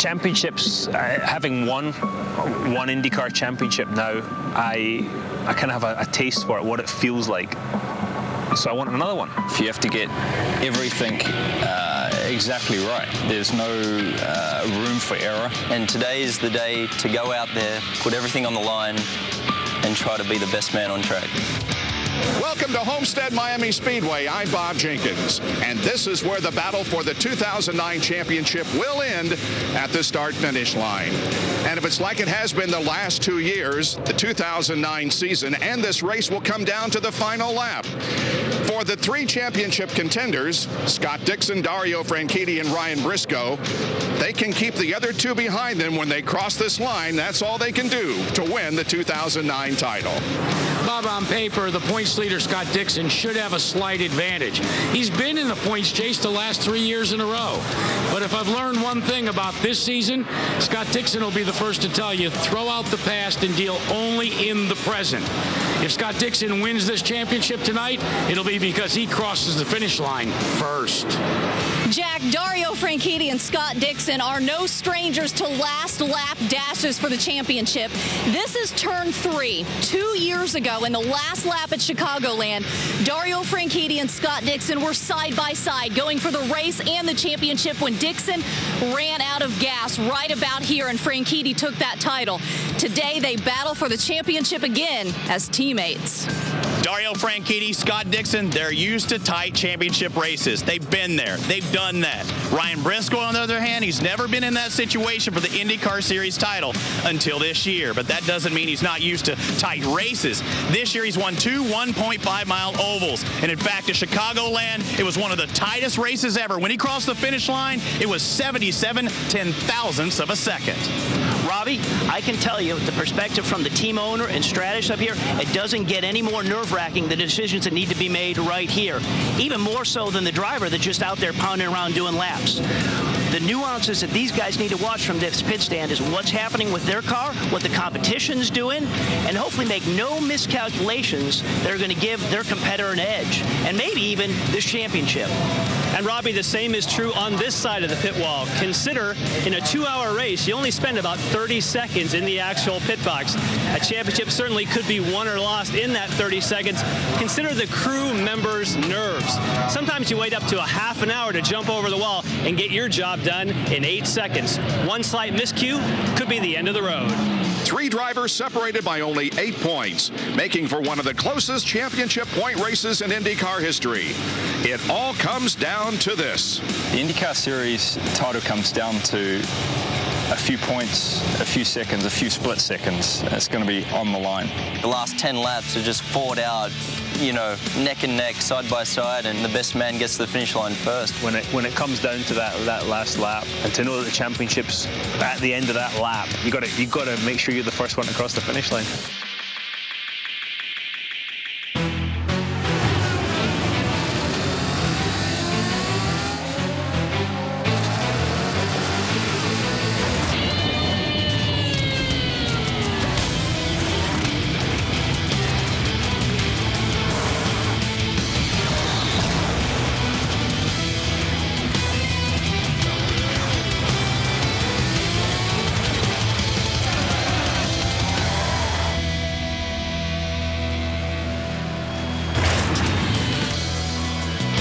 championships, having won one IndyCar championship now, I kind of have a taste for it, what it feels like. So I want another one. If you have to get everything exactly right, there's no room for error. And today is the day to go out there, put everything on the line, and try to be the best man on track. Welcome to Homestead Miami Speedway. I'm Bob Jenkins, and this is where the battle for the 2009 championship will end at the start-finish line. And if it's like it has been the last 2 years, the 2009 season and this race will come down to the final lap. For the 3 championship contenders, Scott Dixon, Dario Franchitti, and Ryan Briscoe, they can keep the other 2 behind them when they cross this line. That's all they can do to win the 2009 title. Bob, on paper, the points leader, Scott Dixon, should have a slight advantage. He's been in the points chase the last 3 years in a row. But if I've learned one thing about this season, Scott Dixon will be the first to tell you, throw out the past and deal only in the present. If Scott Dixon wins this championship tonight, it'll be because he crosses the finish line first. Jack, Dario Franchitti and Scott Dixon are no strangers to last lap dashes for the championship. This is turn 3. 2 years ago, in the last lap at Chicagoland, Dario Franchitti and Scott Dixon were side by side going for the race and the championship when Dixon ran out of gas right about here and Franchitti took that title. Today, they battle for the championship again as teammates. Dario Franchitti, Scott Dixon, they're used to tight championship races. They've been there. They've done that. Ryan Briscoe, on the other hand, he's never been in that situation for the IndyCar Series title until this year. But that doesn't mean he's not used to tight races. This year, he's won 2 1.5-mile ovals. And in fact, at Chicagoland, it was one of the tightest races ever. When he crossed the finish line, it was 77 ten-thousandths of a second. Robbie, I can tell you, the perspective from the team owner and strategist up here, it doesn't get any more nerve-wracking, the decisions that need to be made right here. Even more so than the driver that's just out there pounding around doing laps. The nuances that these guys need to watch from this pit stand is what's happening with their car, what the competition's doing, and hopefully make no miscalculations that are going to give their competitor an edge, and maybe even this championship. And Robbie, the same is true on this side of the pit wall. Consider, in a 2-hour race, you only spend about 30 seconds in the actual pit box. A championship certainly could be won or lost in that 30 seconds. Consider the crew members' nerves. Sometimes you wait up to a half an hour to jump over the wall and get your job done in 8 seconds. One slight miscue could be the end of the road. 3 drivers separated by only 8 points, making for one of the closest championship point races in IndyCar history. It all comes down to this. The IndyCar Series title comes down to a few points, a few seconds, a few split seconds. It's going to be on the line. The last 10 laps are just fought out, you know, neck and neck, side by side, and the best man gets to the finish line first. When it comes down to that last lap, and to know that the championship's at the end of that lap, you got to make sure you're the first one to cross the finish line.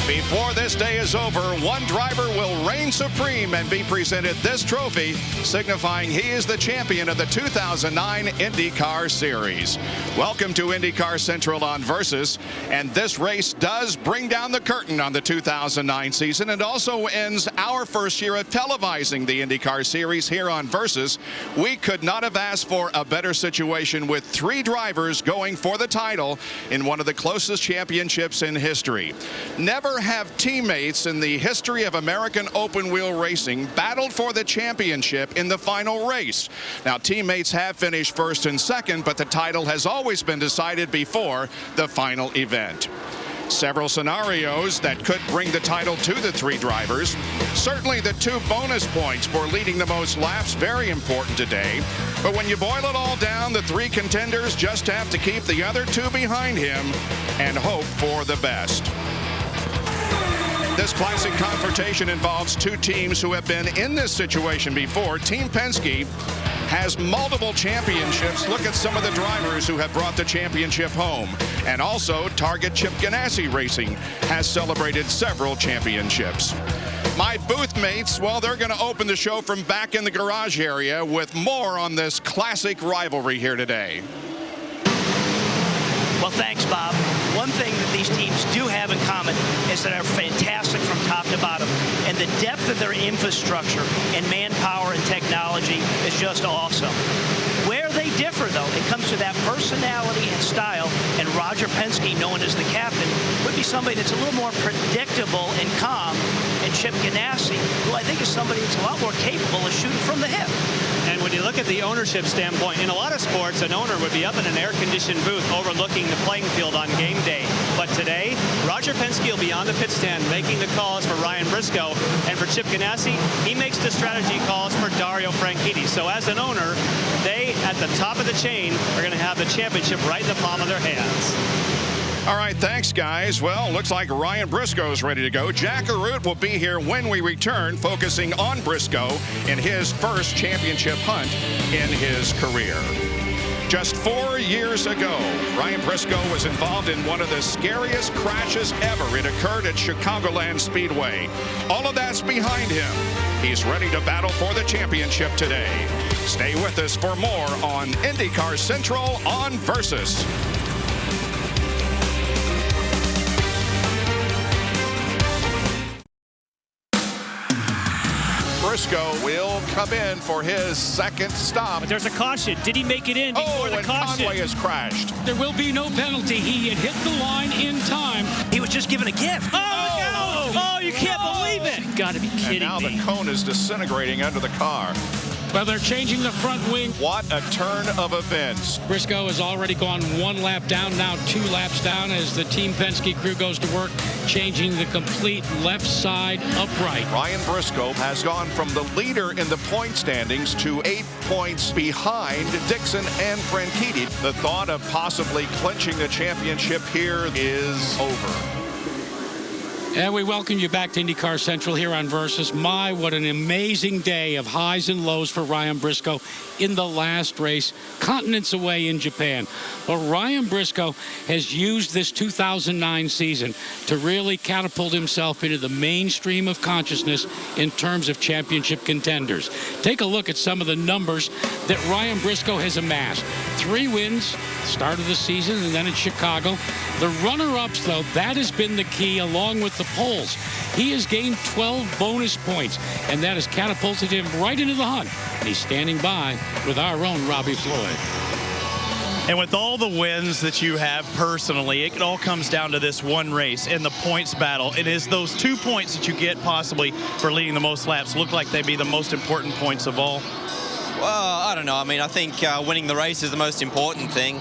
Before this day is over, one driver will reign supreme and be presented this trophy, signifying he is the champion of the 2009 IndyCar Series. Welcome to IndyCar Central on Versus, and this race does bring down the curtain on the 2009 season and also ends our first year of televising the IndyCar Series here on Versus. We could not have asked for a better situation with 3 drivers going for the title in one of the closest championships in history. Never have teammates in the history of American open wheel racing battled for the championship in the final race. Now, teammates have finished first and second, but the title has always been decided before the final event. Several scenarios that could bring the title to the 3 drivers. Certainly the 2 bonus points for leading the most laps, very important today. But when you boil it all down, the 3 contenders just have to keep the other 2 behind him and hope for the best. This classic confrontation involves two teams who have been in this situation before. Team Penske has multiple championships. Look at some of the drivers who have brought the championship home. And also, Target Chip Ganassi Racing has celebrated several championships. My booth mates, well, they're going to open the show from back in the garage area with more on this classic rivalry here today. Well, thanks, Bob. One thing that these teams do have in common is that they're fantastic from top to bottom. And the depth of their infrastructure and manpower and technology is just awesome. Where they differ, though, it comes to that personality and style. And Roger Penske, known as the captain, would be somebody that's a little more predictable and calm. And Chip Ganassi, who I think is somebody that's a lot more capable of shooting from the hip. And when you look at the ownership standpoint, in a lot of sports, an owner would be up in an air-conditioned booth overlooking the playing field on game day. But today, Roger Penske will be on the pit stand making the calls for Ryan Briscoe. And for Chip Ganassi, he makes the strategy calls for Dario Franchitti. So as an owner, they, at the top of the chain, are going to have the championship right in the palm of their hands. All right, thanks, guys. Well, looks like Ryan Briscoe's ready to go. Jack Arute will be here when we return, focusing on Briscoe in his first championship hunt in his career. Just 4 years ago, Ryan Briscoe was involved in one of the scariest crashes ever. It occurred at Chicagoland Speedway. All of that's behind him. He's ready to battle for the championship today. Stay with us for more on IndyCar Central on Versus. Briscoe will come in for his second stop. But there's a caution. Did he make it in before the caution? Conway has crashed. There will be no penalty. He had hit the line in time. He was just given a gift. Oh, you can't believe it. You got to be kidding me. And now the cone is disintegrating under the car. Well, they're changing the front wing. What a turn of events. Briscoe has already gone 1 lap down, now 2 laps down as the Team Penske crew goes to work, changing the complete left side upright. Ryan Briscoe has gone from the leader in the point standings to 8 points behind Dixon and Franchitti. The thought of possibly clinching the championship here is over. And we welcome you back to IndyCar Central here on Versus. My, what an amazing day of highs and lows for Ryan Briscoe in the last race, continents away in Japan. But Ryan Briscoe has used this 2009 season to really catapult himself into the mainstream of consciousness in terms of championship contenders. Take a look at some of the numbers that Ryan Briscoe has amassed. 3 wins, start of the season, and then in Chicago. The runner-ups, though, that has been the key along with the poles. He has gained 12 bonus points, and that has catapulted him right into the hunt. And he's standing by with our own Robbie Floyd. And with all the wins that you have personally, it all comes down to this one race in the points battle. It is those 2 points that you get possibly for leading the most laps look like they'd be the most important points of all. Well, I don't know. I mean, I think winning the race is the most important thing.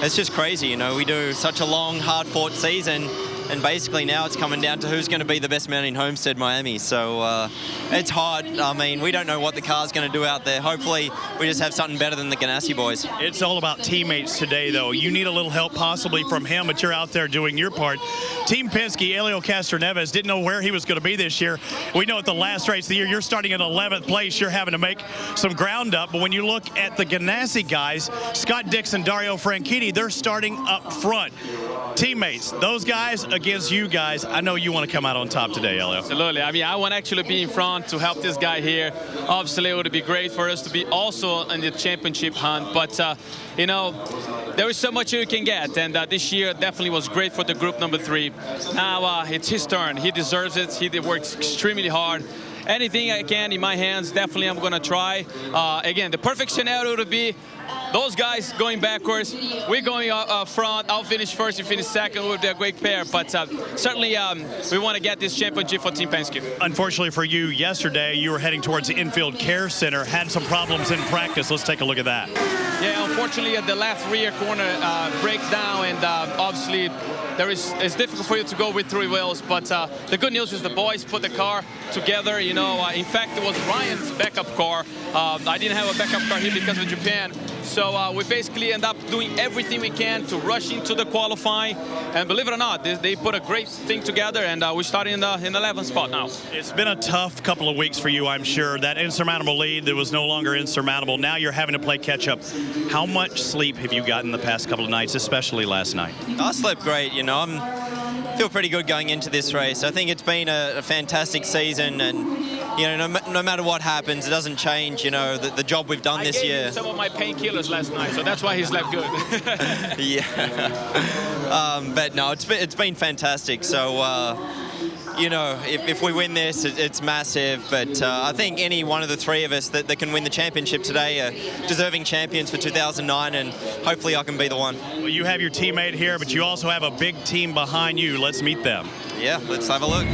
It's just crazy, you know. We do such a long, hard-fought season, and basically now it's coming down to who's going to be the best man in Homestead, Miami. So it's hard. I mean, we don't know what the car's going to do out there. Hopefully, we just have something better than the Ganassi boys. It's all about teammates today, though. You need a little help possibly from him, but you're out there doing your part. Team Penske, Helio Castroneves, didn't know where he was going to be this year. We know at the last race of the year, you're starting in 11th place. You're having to make some ground up. But when you look at the Ganassi guys, Scott Dixon, Dario Franchitti, they're starting up front. Teammates, those guys against you guys, I know you want to come out on top today, Helio. Absolutely. I mean, I want to actually be in front to help this guy here. Obviously, it would be great for us to be also in the championship hunt. But, you know, there is so much you can get. And this year definitely was great for the group number 3. Now it's his turn. He deserves it. He works extremely hard. Anything I can in my hands, definitely I'm going to try. Again, the perfect scenario would be those guys going backwards, we're going up front. I'll finish first, you finish second. It would be a great pair. But certainly we want to get this championship for Team Penske. Unfortunately for you, yesterday you were heading towards the infield care center, had some problems in practice. Let's take a look at that. Yeah, unfortunately the left rear corner breaks down, and obviously it's difficult for you to go with 3 wheels. But the good news is the boys put the car together. You know, in fact, it was Ryan's backup car. I didn't have a backup car here because of Japan. So we basically end up doing everything we can to rush into the qualifying. And believe it or not, they put a great thing together, and we're starting in the 11th spot now. It's been a tough couple of weeks for you, I'm sure. That insurmountable lead that was no longer insurmountable. Now you're having to play catch up. How much sleep have you gotten the past couple of nights, especially last night? I slept great, you know. I feel pretty good going into this race. I think it's been a fantastic season, and you know, no matter what happens, it doesn't change, you know, the job we've done this year. I gave him some of my painkillers last night, so that's why he slept good. Yeah. But no, it's been fantastic. So, you know, if we win this, it's massive. But I think any one of the three of us that can win the championship today are deserving champions for 2009, and hopefully I can be the one. Well, you have your teammate here, but you also have a big team behind you. Let's meet them. Yeah, let's have a look.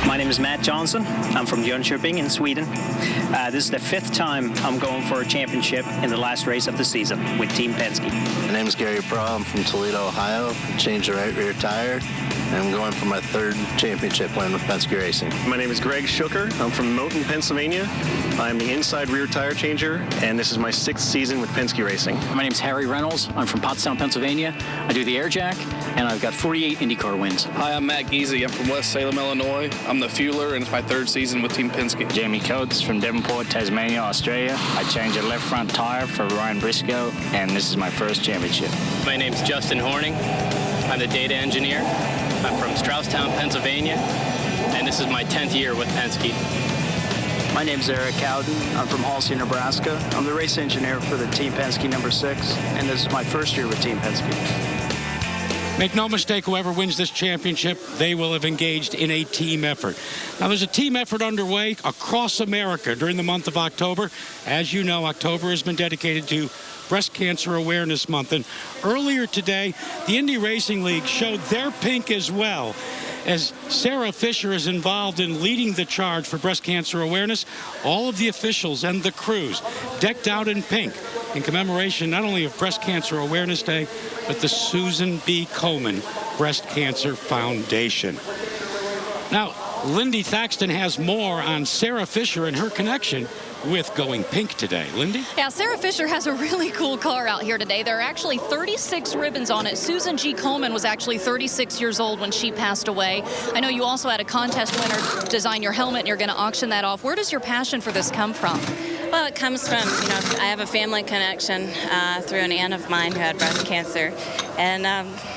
My name is Matt Johnson. I'm from Jönköping in Sweden. This is the 5th time I'm going for a championship in the last race of the season with Team Penske. My name is Gary Praw. I'm from Toledo, Ohio. Changed the right rear tire. I'm going for my 3rd championship win with Penske Racing. My name is Greg Schooker. I'm from Moulton, Pennsylvania. I'm the inside rear tire changer, and this is my 6th season with Penske Racing. My name is Harry Reynolds. I'm from Pottstown, Pennsylvania. I do the air jack, and I've got 48 IndyCar wins. Hi, I'm Matt Giese. I'm from West Salem, Illinois. I'm the fueler, and it's my 3rd season with Team Penske. Jamie Coates from Devonport, Tasmania, Australia. I changed a left front tire for Ryan Briscoe, and this is my 1st championship. My name's Justin Horning. I'm the data engineer. I'm from Strausstown, Pennsylvania, and this is my 10th year with Penske. My name's Eric Cowden. I'm from Halsey, Nebraska. I'm the race engineer for the Team Penske number 6, and this is my 1st year with Team Penske. Make no mistake, whoever wins this championship, they will have engaged in a team effort. Now, there's a team effort underway across America during the month of October. As you know, October has been dedicated to Breast Cancer Awareness Month. And earlier today, the Indy Racing League showed their pink as well, as Sarah Fisher is involved in leading the charge for breast cancer awareness. All of the officials and the crews decked out in pink in commemoration not only of Breast Cancer Awareness Day, but the Susan B. Komen Breast Cancer Foundation. Now, Lindy Thaxton has more on Sarah Fisher and her connection with going pink today. Lindy? Yeah, Sarah Fisher has a really cool car out here today. There are actually 36 ribbons on it. Susan G. Komen was actually 36 years old when she passed away. I know you also had a contest winner design your helmet, and you're going to auction that off. Where does your passion for this come from? Well, it comes from, you know, I have a family connection through an aunt of mine who had breast cancer, and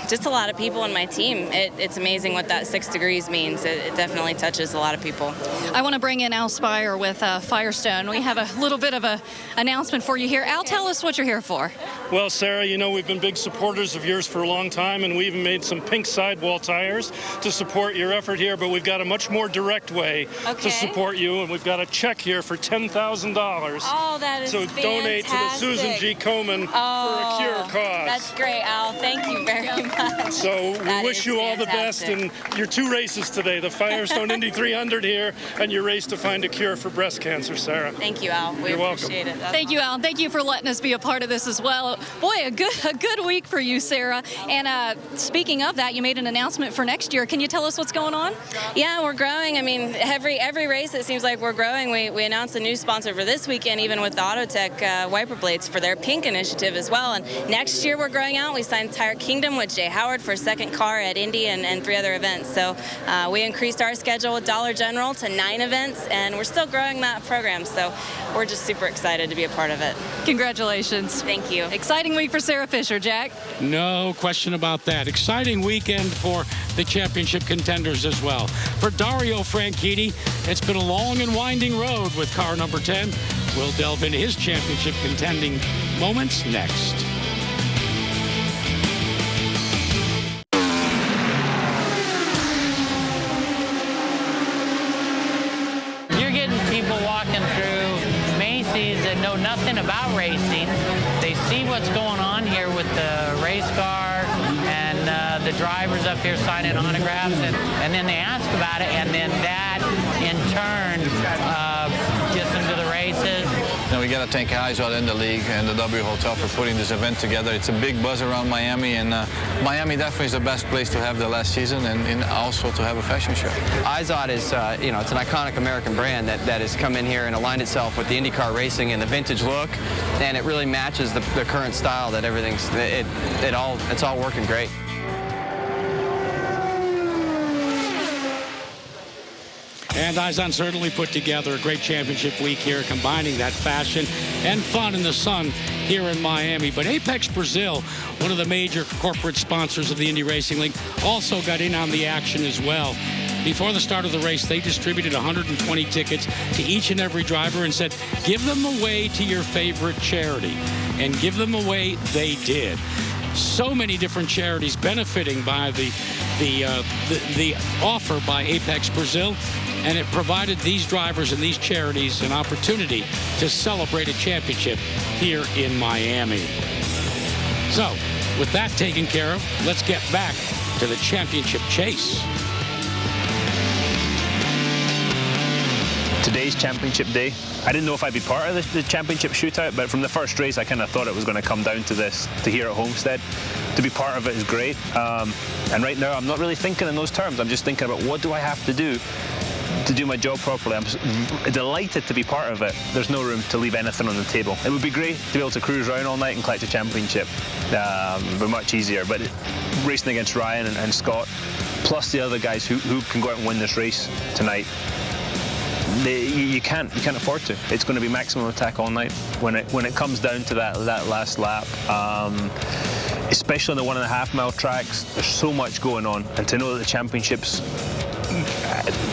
just a lot of people in my team. It's amazing what that 6 degrees means. It definitely touches a lot of people. I want to bring in Al Spire with Firestone. We have a little bit of an announcement for you here. Al, tell us what you're here for. Well, Sarah, you know, we've been big supporters of yours for a long time, and we even made some pink sidewall tires to support your effort here, but we've got a much more direct way to support you, and we've got a check here for $10,000. Oh, that is fantastic. Donate to the Susan G. Komen for a cure cause. That's great, Al. Thank you very much. So we wish you all the best in your 2 races today, the Firestone Indy 300 here and your race to find a cure for breast cancer, Sarah. Thank you, Al. We appreciate it. Thank you, Al. Thank you for letting us be a part of this as well. Boy, a good week for you, Sarah. And speaking of that, you made an announcement for next year. Can you tell us what's going on? Yeah, we're growing. I mean, every race it seems like we're growing. We announced a new sponsor for this weekend, even with the Autotech wiper blades for their pink initiative as well. And next year we're growing out. We signed Tire Kingdom with Jay Howard for a 2nd car at Indy and 3 other events. So we increased our schedule with Dollar General to 9 events, and we're still growing that program. So we're just super excited to be a part of it. Congratulations. Thank you. Exciting week for Sarah Fisher, Jack. No question about that. Exciting weekend for the championship contenders as well. For Dario Franchitti, it's been a long and winding road with car number 10. We'll delve into his championship contending moments next. You're getting people walking through Macy's that know nothing about racing. They see what's going on here with the race car and the drivers up here signing autographs, and then they ask about it, and then that in turn gets them to the races. we got to thank Izod and the league and the W Hotel for putting this event together. It's a big buzz around Miami, and Miami definitely is the best place to have the last season and also to have a fashion show. Izod is, it's an iconic American brand that has come in here and aligned itself with the IndyCar racing and the vintage look, and it really matches the current style that it's all working great. And Izod certainly put together a great championship week here, combining that fashion and fun in the sun here in Miami. But Apex Brazil, one of the major corporate sponsors of the Indy Racing League, also got in on the action as well. Before the start of the race, they distributed 120 tickets to each and every driver and said, give them away to your favorite charity. And give them away they did. So many different charities benefiting by the offer by Apex Brazil, and it provided these drivers and these charities an opportunity to celebrate a championship here in Miami. So, with that taken care of, let's get back to the championship chase. Today's championship day, I didn't know if I'd be part of the championship shootout, but from the first race I kind of thought it was going to come down to this, to here at Homestead. To be part of it is great, and right now I'm not really thinking in those terms. I'm just thinking about what do I have to do my job properly. I'm delighted to be part of it. There's no room to leave anything on the table. It would be great to be able to cruise around all night and collect a championship. But much easier. But racing against Ryan and Scott, plus the other guys who can go out and win this race tonight, you can't afford to. It's going to be maximum attack all night when it comes down to that last lap. Especially on the 1.5 mile tracks, there's so much going on, and to know that the championship's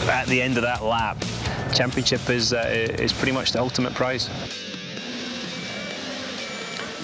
at the end of that lap, championship is pretty much the ultimate prize.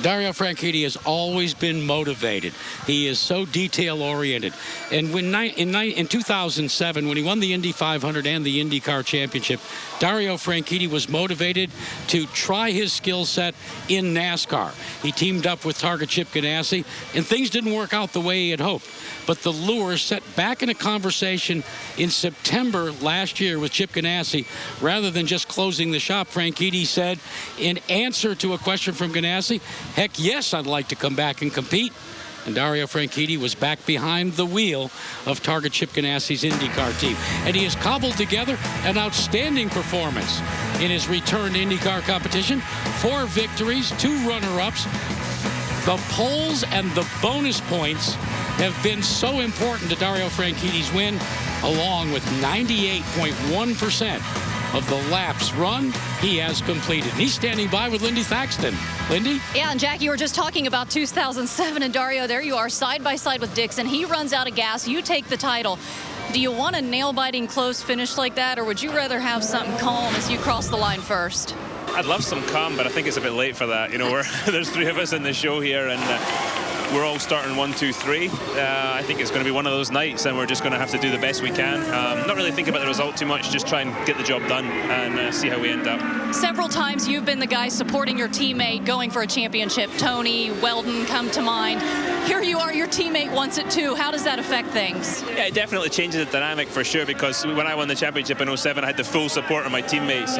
Dario Franchitti has always been motivated. He is so detail-oriented. And when in 2007, when he won the Indy 500 and the IndyCar Championship, Dario Franchitti was motivated to try his skill set in NASCAR. He teamed up with Targa Chip Ganassi, and things didn't work out the way he had hoped. But the lure set back in a conversation in September last year with Chip Ganassi. Rather than just closing the shop, Franchitti said, in answer to a question from Ganassi, heck yes, I'd like to come back and compete. And Dario Franchitti was back behind the wheel of Targa Chip Ganassi's IndyCar team. And he has cobbled together an outstanding performance in his return to IndyCar competition. 4 victories, 2 runner-ups. The poles and the bonus points have been so important to Dario Franchitti's win, along with 98.1% of the laps run he has completed. And he's standing by with Lindy Thaxton. Lindy? Yeah, and Jack, you were just talking about 2007, and Dario, there you are, side by side with Dixon. He runs out of gas, you take the title. Do you want a nail-biting close finish like that, or would you rather have something calm as you cross the line first? I'd love some calm, but I think it's a bit late for that. You know, there's 3 of us in the show here, and we're all starting 1, 2, 3. I think it's going to be one of those nights, and we're just going to have to do the best we can. Not really think about the result too much, just try and get the job done and see how we end up. Several times you've been the guy supporting your teammate going for a championship. Tony, Weldon come to mind. Here you are, your teammate wants it too. How does that affect things? Yeah, it definitely changes the dynamic for sure, because when I won the championship in 07, I had the full support of my teammates.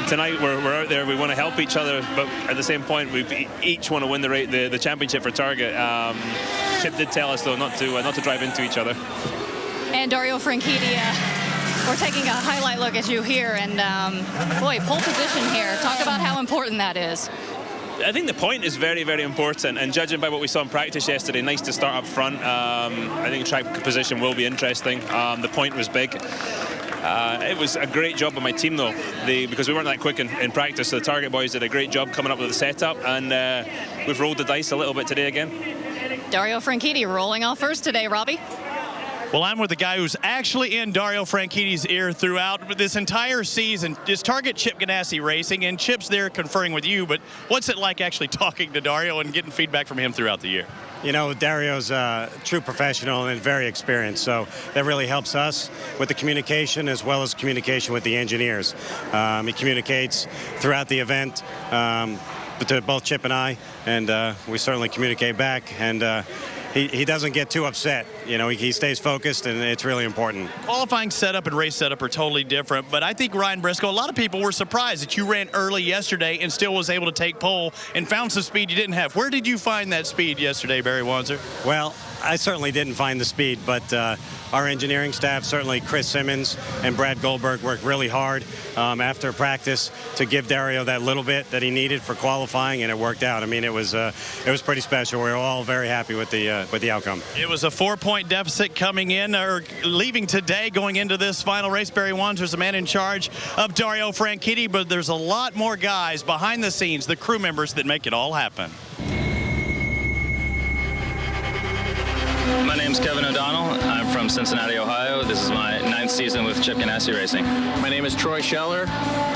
Tonight we're out there, we want to help each other, but at the same point we each want to win the championship for Target. Chip did tell us though not to drive into each other. And Dario Franchitti, we're taking a highlight look at you here, and boy, pole position here. Talk about how important that is. I think the point is very, very important, and judging by what we saw in practice yesterday, nice to start up front. I think track position will be interesting. The point was big. It was a great job by my team though, because we weren't that quick in practice, so the Target boys did a great job coming up with the setup, and we've rolled the dice a little bit today again. Dario Franchitti rolling off first today, Robbie. Well, I'm with the guy who's actually in Dario Franchitti's ear throughout this entire season. Just Target Chip Ganassi Racing, and Chip's there conferring with you, but what's it like actually talking to Dario and getting feedback from him throughout the year? You know, Dario's a true professional and very experienced, so that really helps us with the communication as well as communication with the engineers. He communicates throughout the event to both Chip and I, and we certainly communicate back. And he doesn't get too upset. You know, he stays focused, and it's really important. Qualifying setup and race setup are totally different, but I think Ryan Briscoe, a lot of people were surprised that you ran early yesterday and still was able to take pole and found some speed you didn't have. Where did you find that speed yesterday, Barry Wanzer? Well, I certainly didn't find the speed, but our engineering staff, certainly Chris Simmons and Brad Goldberg, worked really hard after practice to give Dario that little bit that he needed for qualifying, and it worked out. I mean, it was pretty special. We were all very happy with the outcome. It was a 4-point deficit coming in, or leaving today, going into this final race. Barry Wanzer's the man in charge of Dario Franchitti, but there's a lot more guys behind the scenes, the crew members, that make it all happen. My name's Kevin O'Donnell. I'm from Cincinnati, Ohio. This is my 9th season with Chip Ganassi Racing. My name is Troy Scheller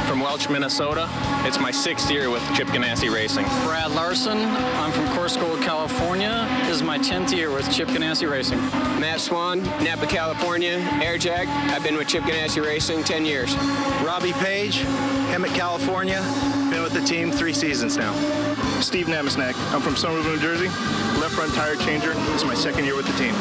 from Welch, Minnesota. It's my 6th year with Chip Ganassi Racing. Brad Larson. I'm from Course Gold, California. This is my 10th year with Chip Ganassi Racing. Matt Swan, Napa, California, Airjack. I've been with Chip Ganassi Racing 10 years. Robbie Page, Hemet, California. Been with the team 3 seasons now. Steve Namasnak. I'm from Somerville, New Jersey. Left front tire changer. This is my 2nd year with the team.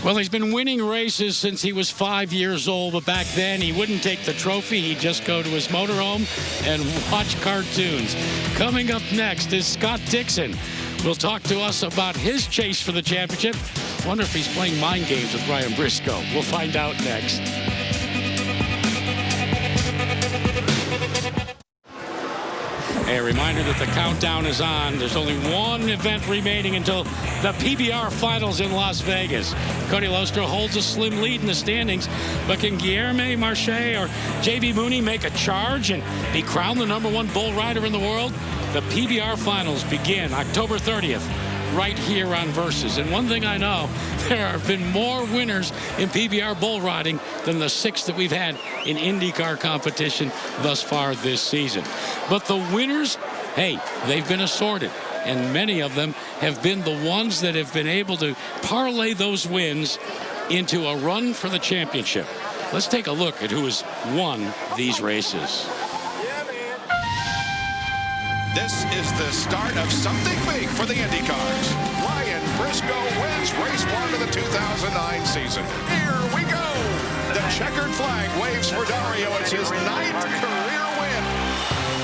Well, he's been winning races since he was 5 years old, but back then he wouldn't take the trophy. He'd just go to his motorhome and watch cartoons. Coming up next is Scott Dixon. Will talk to us about his chase for the championship. Wonder if he's playing mind games with Ryan Briscoe. We'll find out next. A reminder that the countdown is on. There's only one event remaining until the PBR Finals in Las Vegas. Cody Lostro holds a slim lead in the standings, but can Guilherme Marche or J.B. Mooney make a charge and be crowned the #1 bull rider in the world? The PBR Finals begin October 30th. Right here on Versus. And one thing I know, there have been more winners in PBR bull riding than the 6 that we've had in IndyCar competition thus far this season. But the winners, hey, they've been assorted. And many of them have been the ones that have been able to parlay those wins into a run for the championship. Let's take a look at who has won these races. This is the start of something big for the IndyCars. Ryan Briscoe wins race 1 of the 2009 season. Here we go. The checkered flag waves for Dario. It's his 9th career win.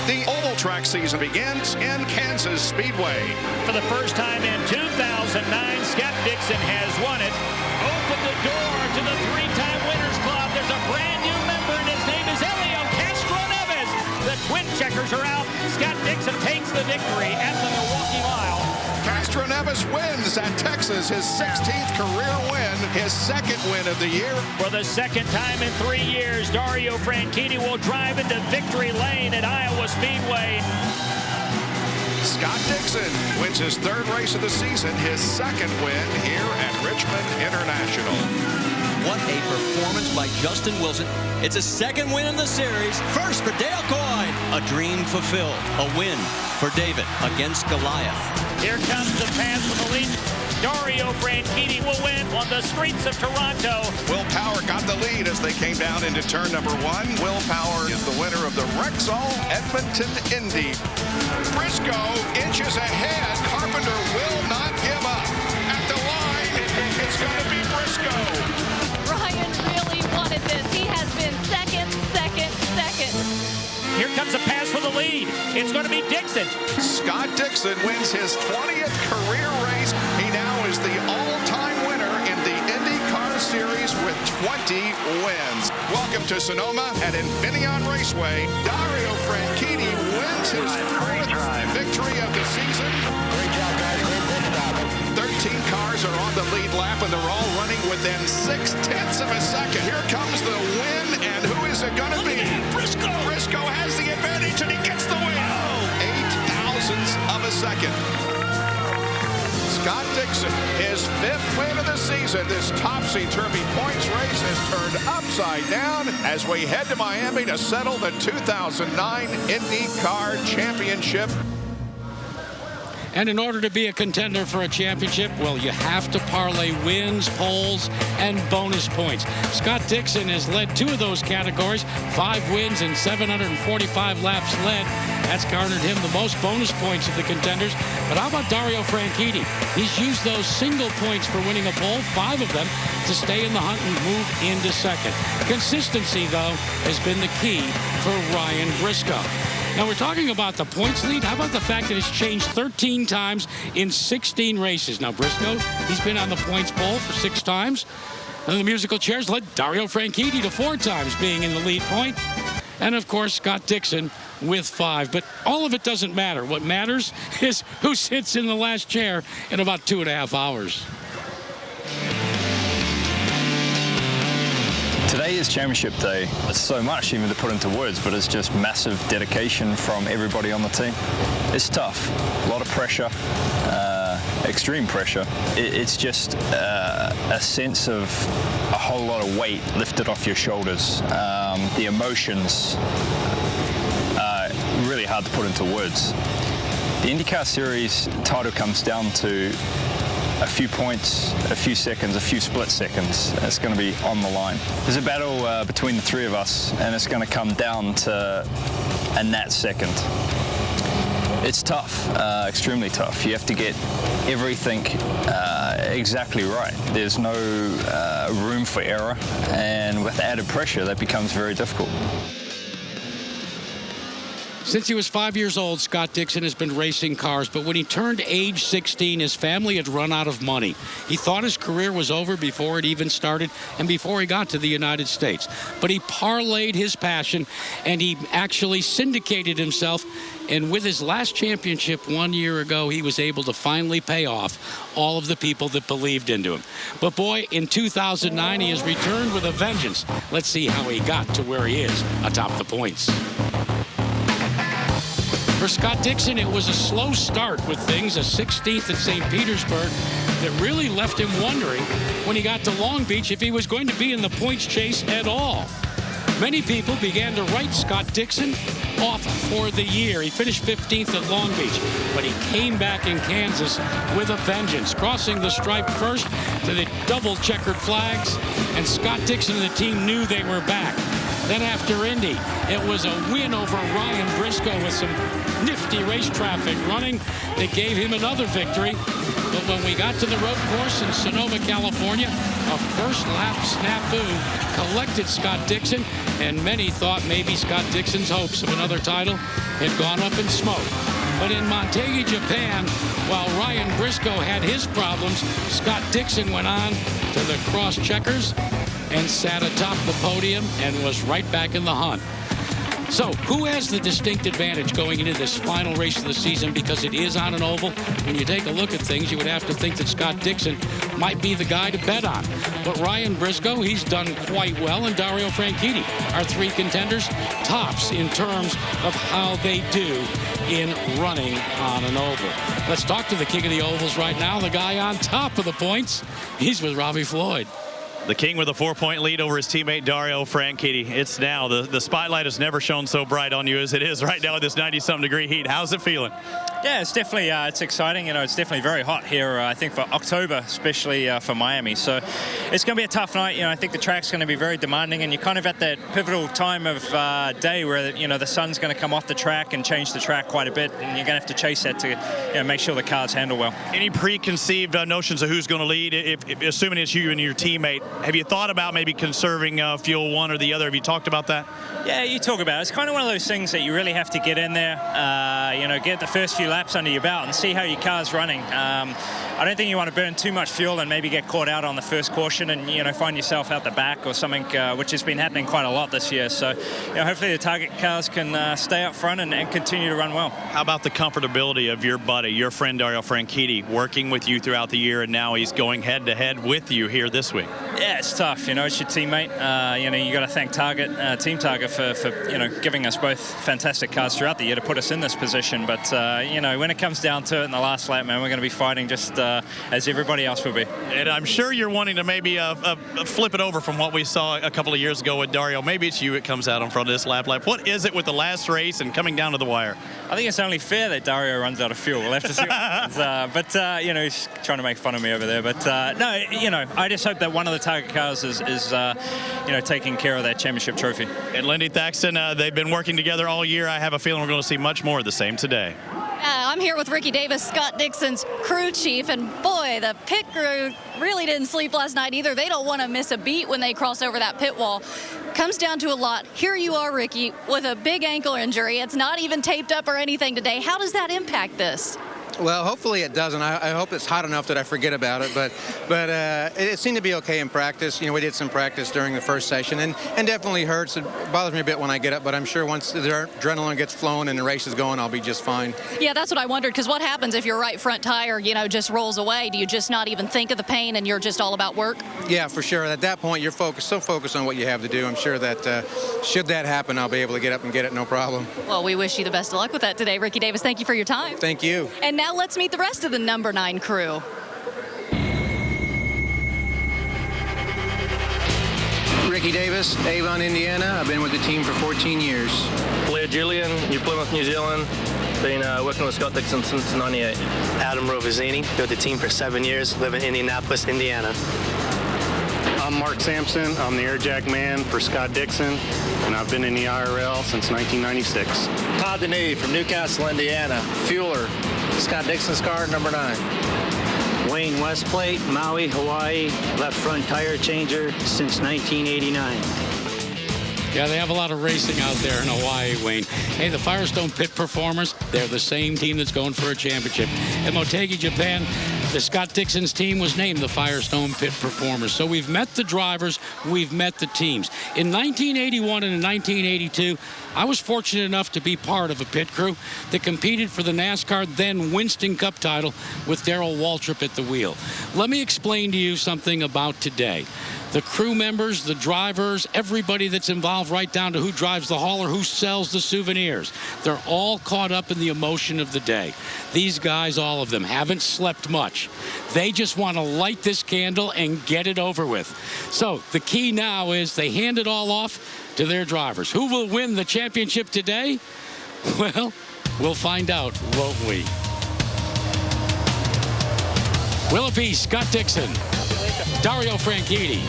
The oval track season begins in Kansas Speedway. For the first time in 2009, Scott Dixon has won it. Open the door to the 3-time Winners Club. There's a brand new member, and his name is Elio Castro-Neves. The twin checkers are out. Scott Dixon takes the victory at the Milwaukee Mile. Castro-Neves wins at Texas, his 16th career win, his 2nd win of the year. For the 2nd time in 3 years, Dario Franchitti will drive into victory lane at Iowa Speedway. Scott Dixon wins his 3rd race of the season, his 2nd win here at Richmond International. What a performance by Justin Wilson. It's a 2nd win in the series. First for Dale Coyne. A dream fulfilled. A win for David against Goliath. Here comes the pass from the lead. Dario Franchitti will win on the streets of Toronto. Will Power got the lead as they came down into turn number 1. Will Power is the winner of the Rexall Edmonton Indy. Briscoe inches ahead. Carpenter will not give up. At the line, it's going to be Briscoe. Ryan really wanted this. He has been second. Here comes a pass for the lead. It's going to be Dixon. Scott Dixon wins his 20th career race. He now is the all-time winner in the IndyCar Series with 20 wins. Welcome to Sonoma at Infineon Raceway. Dario Franchitti wins his 4th victory of the season. Great job, guys. Great job. 13 cars are on the lead lap, and they're all running within 0.6 of a second. Here comes the win, and who is it going to be? Briscoe. Briscoe has the advantage, and he gets the win. 0.008 of a second. Scott Dixon, his 5th win of the season. This topsy-turvy points race is turned upside down as we head to Miami to settle the 2009 IndyCar Championship. And in order to be a contender for a championship, well, you have to parlay wins, poles, and bonus points. Scott Dixon has led 2 of those categories, 5 wins and 745 laps led. That's garnered him the most bonus points of the contenders. But how about Dario Franchitti? He's used those single points for winning a pole, 5 of them, to stay in the hunt and move into second. Consistency, though, has been the key for Ryan Briscoe. Now, we're talking about the points lead. How about the fact that it's changed 13 times in 16 races? Now, Briscoe, he's been on the points pole for 6 times. And the musical chairs led Dario Franchitti to 4 times being in the lead point. And, of course, Scott Dixon with 5. But all of it doesn't matter. What matters is who sits in the last chair in about 2.5 hours. Today is championship day. It's so much even to put into words, but it's just massive dedication from everybody on the team. It's tough, a lot of pressure, extreme pressure. It's just a sense of a whole lot of weight lifted off your shoulders. The emotions are really hard to put into words. The IndyCar Series title comes down to a few points, a few seconds, a few split seconds. It's going to be on the line. There's a battle between the 3 of us, and it's going to come down to a nat second. It's tough, extremely tough. You have to get everything exactly right. There's no room for error, and with added pressure, that becomes very difficult. Since he was 5 years old, Scott Dixon has been racing cars, but when he turned age 16, his family had run out of money. He thought his career was over before it even started and before he got to the United States. But he parlayed his passion, and he actually syndicated himself. And with his last championship 1 year ago, he was able to finally pay off all of the people that believed into him. But boy, in 2009, he has returned with a vengeance. Let's see how he got to where he is atop the points. For Scott Dixon, it was a slow start with things, a 16th at St. Petersburg, that really left him wondering when he got to Long Beach if he was going to be in the points chase at all. Many people began to write Scott Dixon off for the year. He finished 15th at Long Beach, but he came back in Kansas with a vengeance, crossing the stripe first to the double checkered flags, and Scott Dixon and the team knew they were back. Then after Indy, it was a win over Ryan Briscoe with some nifty race traffic running that gave him another victory. But when we got to the road course in Sonoma, California, a first lap snafu collected Scott Dixon, and many thought maybe Scott Dixon's hopes of another title had gone up in smoke. But in Montegi, Japan, while Ryan Briscoe had his problems, Scott Dixon went on to the cross checkers and sat atop the podium and was right back in the hunt. So, who has the distinct advantage going into this final race of the season? Because it is on an oval. When you take a look at things, you would have to think that Scott Dixon might be the guy to bet on. But Ryan Briscoe, he's done quite well, and Dario Franchitti, our 3 contenders, tops in terms of how they do in running on an oval. Let's talk to the king of the ovals right now, the guy on top of the points. He's with Robbie Floyd. The king with a 4-point lead over his teammate Dario Franchitti. It's now, the spotlight has never shone so bright on you as it is right now with this 90-something degree heat. How's it feeling? Yeah, it's definitely it's exciting. You know, it's definitely very hot here, I think, for October, especially for Miami. So it's going to be a tough night. You know, I think the track's going to be very demanding, and you're kind of at that pivotal time of day where, you know, the sun's going to come off the track and change the track quite a bit, and you're going to have to chase that to, you know, make sure the cars handle well. Any preconceived notions of who's going to lead, if assuming it's you and your teammate? Have you thought about maybe conserving fuel one or the other? Have you talked about that? Yeah, you talk about it. It's kind of one of those things that you really have to get in there, you know, get the first few laps under your belt and see how your car's running. I don't think you want to burn too much fuel and maybe get caught out on the first caution and, you know, find yourself out the back or something, which has been happening quite a lot this year. So, you know, hopefully the target cars can stay up front and continue to run well. How about the comfortability of your buddy, your friend Dario Franchitti, working with you throughout the year, and now he's going head-to-head with you here this week? Yeah, it's tough. You know, it's your teammate. You know, you got to thank Team Target for you know, giving us both fantastic cars throughout the year to put us in this position. But you know, when it comes down to it in the last lap, man, we're going to be fighting just as everybody else will be. And I'm sure you're wanting to maybe flip it over from what we saw a couple of years ago with Dario. Maybe it's you that comes out in front of this lap. What is it with the last race and coming down to the wire? I think it's only fair that Dario runs out of fuel. We'll have to see what happens. But he's trying to make fun of me over there. But no, I just hope that one of the target cars is taking care of that championship trophy. And Lindy Thaxton, they've been working together all year. I have a feeling we're going to see much more of the same today. I'm here with Ricky Davis, Scott Dixon's crew chief, and boy, the pit crew really didn't sleep last night either. They don't want to miss a beat when they cross over that pit wall. Comes down to a lot. Here you are, Ricky, with a big ankle injury. It's not even taped up or anything today. How does that impact this? Well, hopefully it doesn't. I hope it's hot enough that I forget about it. But it seemed to be okay in practice. We did some practice during the first session, and definitely hurts. It bothers me a bit when I get up, but I'm sure once the adrenaline gets flowing and the race is going, I'll be just fine. Yeah, that's what I wondered, because what happens if your right front tire, just rolls away? Do you just not even think of the pain and you're just all about work? Yeah, for sure. At that point, you're so focused on what you have to do. I'm sure that should that happen, I'll be able to get up and get it, no problem. Well, we wish you the best of luck with that today, Ricky Davis. Thank you for your time. Thank you. And now let's meet the rest of the number 9 crew. Ricky Davis, Avon, Indiana. I've been with the team for 14 years. Blair Julian, New Plymouth, New Zealand. Been working with Scott Dixon since '98. Adam Rovazini, been with the team for 7 years, live in Indianapolis, Indiana. I'm Mark Sampson. I'm the air jack man for Scott Dixon, and I've been in the IRL since 1996. Todd Deney from Newcastle, Indiana. Fueler, Scott Dixon's car, number 9. Wayne Westplate, Maui, Hawaii, left front tire changer since 1989. Yeah, they have a lot of racing out there in Hawaii, Wayne. Hey, the Firestone Pit Performers, they're the same team that's going for a championship. In Motegi, Japan, the Scott Dixon's team was named the Firestone Pit Performers. So we've met the drivers, we've met the teams. In 1981 and in 1982, I was fortunate enough to be part of a pit crew that competed for the NASCAR then Winston Cup title with Darrell Waltrip at the wheel. Let me explain to you something about today. The crew members, the drivers, everybody that's involved, right down to who drives the hauler, who sells the souvenirs. They're all caught up in the emotion of the day. These guys, all of them, haven't slept much. They just want to light this candle and get it over with. So the key now is they hand it all off to their drivers. Who will win the championship today? Well, we'll find out, won't we? Willoughby, Scott Dixon, Dario Franchitti,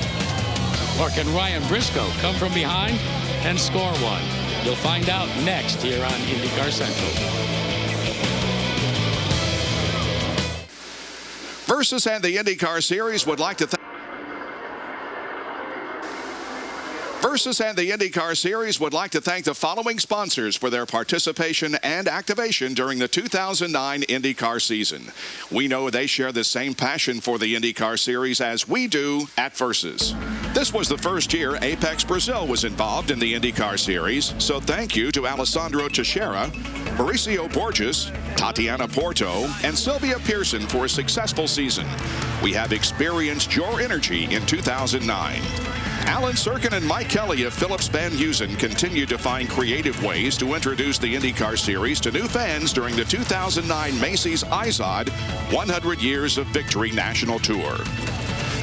or can Ryan Briscoe come from behind and score one? You'll find out next here on IndyCar Central. Versus and the IndyCar Series would like to thank the following sponsors for their participation and activation during the 2009 IndyCar season. We know they share the same passion for the IndyCar Series as we do at Versus. This was the first year Apex Brazil was involved in the IndyCar Series, so thank you to Alessandro Teixeira, Mauricio Borges, Tatiana Porto, and Sylvia Pearson for a successful season. We have experienced your energy in 2009. Alan Sirkin and Mike Kelly of Phillips Van Heusen continued to find creative ways to introduce the IndyCar Series to new fans during the 2009 Macy's IZOD 100 Years of Victory National Tour.